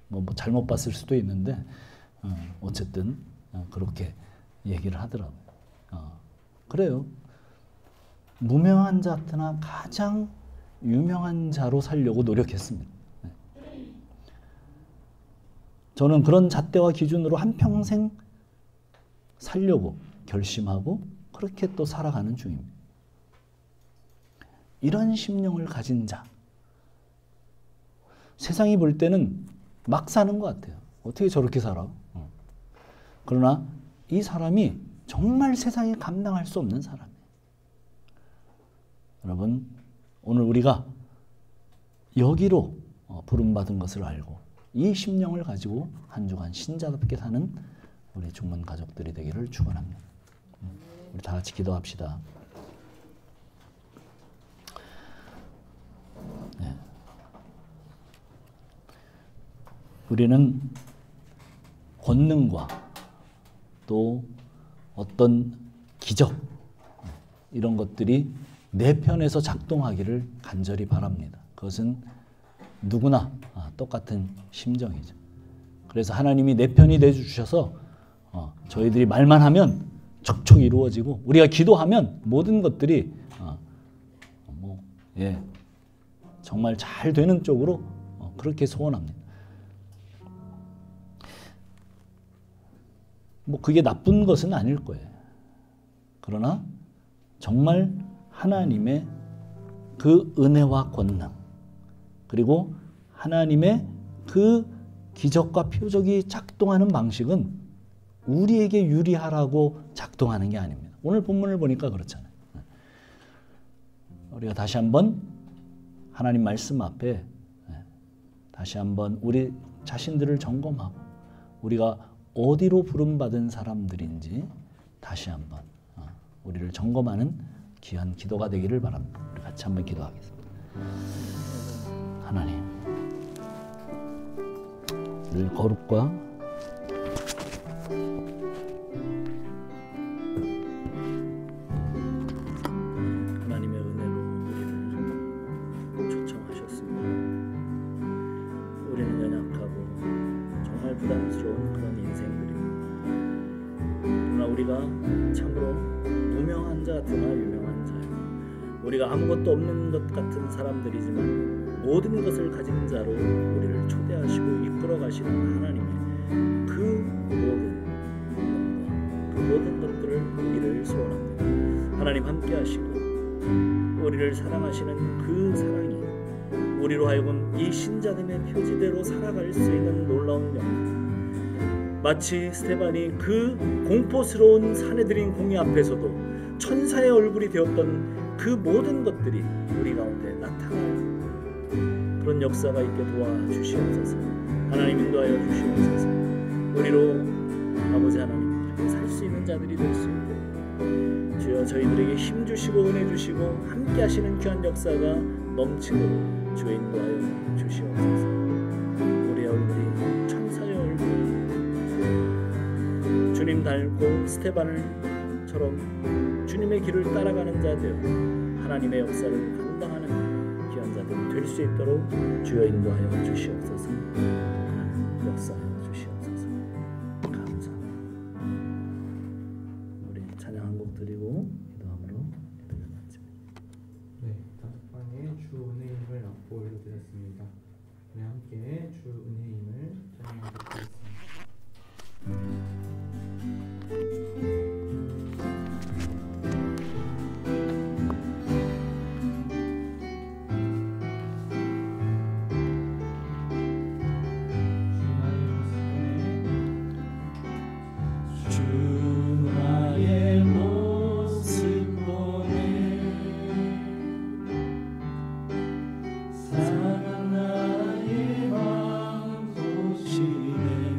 뭐 잘못 봤을 수도 있는데 어쨌든 그렇게 얘기를 하더라고요. 그래요. 무명한 자 같으나 가장 유명한 자로 살려고 노력했습니다. 네. 저는 그런 잣대와 기준으로 한평생 살려고 결심하고 그렇게 또 살아가는 중입니다. 이런 심령을 가진 자. 세상이 볼 때는 막 사는 것 같아요. 어떻게 저렇게 살아? 그러나 이 사람이 정말 세상에 감당할 수 없는 사람이에요. 여러분, 오늘 우리가 여기로 부름받은 것을 알고 이 심령을 가지고 한 주간 신자답게 사는 우리 중문 가족들이 되기를 축원합니다. 우리 다 같이 기도합시다. 네. 우리는 권능과 또 어떤 기적 이런 것들이 내 편에서 작동하기를 간절히 바랍니다. 그것은 누구나 똑같은 심정이죠. 그래서 하나님이 내 편이 돼 주셔서 저희들이 말만 하면 척척 이루어지고 우리가 기도하면 모든 것들이 정말 잘 되는 쪽으로 그렇게 소원합니다. 뭐 그게 나쁜 것은 아닐 거예요. 그러나 정말 하나님의 그 은혜와 권능 그리고 하나님의 그 기적과 표적이 작동하는 방식은 우리에게 유리하라고 작동하는 게 아닙니다. 오늘 본문을 보니까 그렇잖아요. 우리가 다시 한번 하나님 말씀 앞에 다시 한번 우리 자신들을 점검하고 우리가 어디로 부름받은 사람들인지 다시 한번 우리를 점검하는 귀한 기도가 되기를 바랍니다. 우리 같이 한번 기도하겠습니다. 하나님, 늘 거룩과 하나님의 은혜로 우리를 초청하셨습니다. 우리는 연약하고 정말 부담스러운 그런 인생들입니다. 그러나 우리가 참으로 무명한 자드나 유명한 자요, 우리가 아무것도 없는 것 같은 사람들이지만 모든 것을 가진 자로 우리를 초대하시고 이끌어 가시는 하나님의 그 모든 것들을 보기를 소원합니다. 하나님 함께 하시고 우리를 사랑하시는 그 사랑이 우리로 하여금 이 신자됨의 표지대로 살아갈 수 있는 놀라운 영광, 마치 스데반이 그 공포스러운 사내들인 공의 앞에서도 천사의 얼굴이 되었던 그 모든 것들이 우리 가운데 나타날 그런 역사가 있게 도와주시옵소서. 하나님 인도하여 주시옵소서. 우리로 아버지 하나님 살 수 있는 자들이 될 수 있고 주여 저희들에게 힘 주시고 은혜 주시고 함께 하시는 귀한 역사가 넘치도록 주의 인도하여 주시옵소서. 우리의 얼굴이 천사의 얼굴, 주님 닮고 스데반처럼 주님의 길을 따라가는 자 되어 하나님의 역사를 감당하는 귀한 자들이 될 수 있도록 주여 인도하여 주시옵소서. 역사하여 주시옵소서. 감사합니다. 우리 찬양 한 곡 드리고 기도함으로 예배를 마칩니다. 네, 단톡방에 주 은혜의 힘을 얻고 올려드렸습니다. 우리 함께 주 은혜의 힘을 찬양하도록 하겠습니다. 사랑 나의 마음 도시네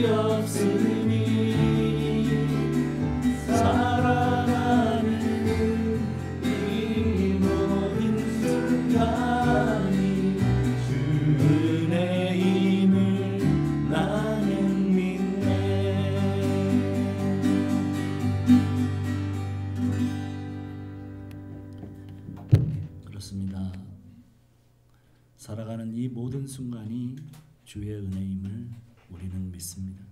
없으니 살아가는 이 모든 순간이 주 은혜임을 나는 믿네. 그렇습니다. 살아가는 이 모든 순간이 주의 은혜임을 우리는 믿습니다.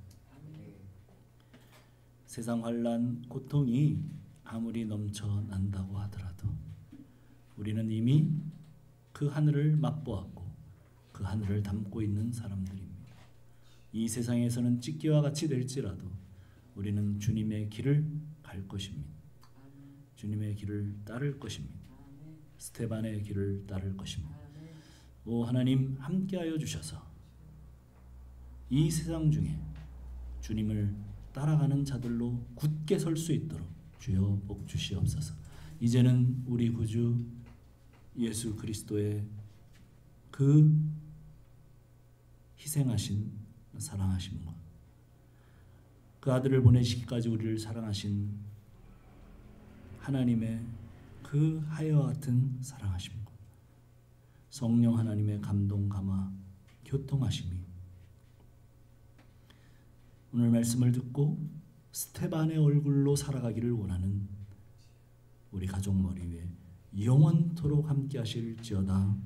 세상 환난, 고통이 아무리 넘쳐난다고 하더라도 우리는 이미 그 하늘을 맛보았고 그 하늘을 담고 있는 사람들입니다. 이 세상에서는 찢기와 같이 될지라도 우리는 주님의 길을 갈 것입니다. 주님의 길을 따를 것입니다. 스테반의 길을 따를 것입니다. 오 하나님, 함께하여 주셔서 이 세상 중에 주님을 따라가는 자들로 굳게 설 수 있도록 주여 복 주시옵소서. 이제는 우리 구주 예수 그리스도의 그 희생하신 사랑하심과 그 아들을 보내시기까지 우리를 사랑하신 하나님의 그 하여와 같은 사랑하심과 성령 하나님의 감동, 감화, 교통하심이 오늘 말씀을 듣고 스테반의 얼굴로 살아가기를 원하는 우리 가족 머리 위에 영원토록 함께 하실지어다.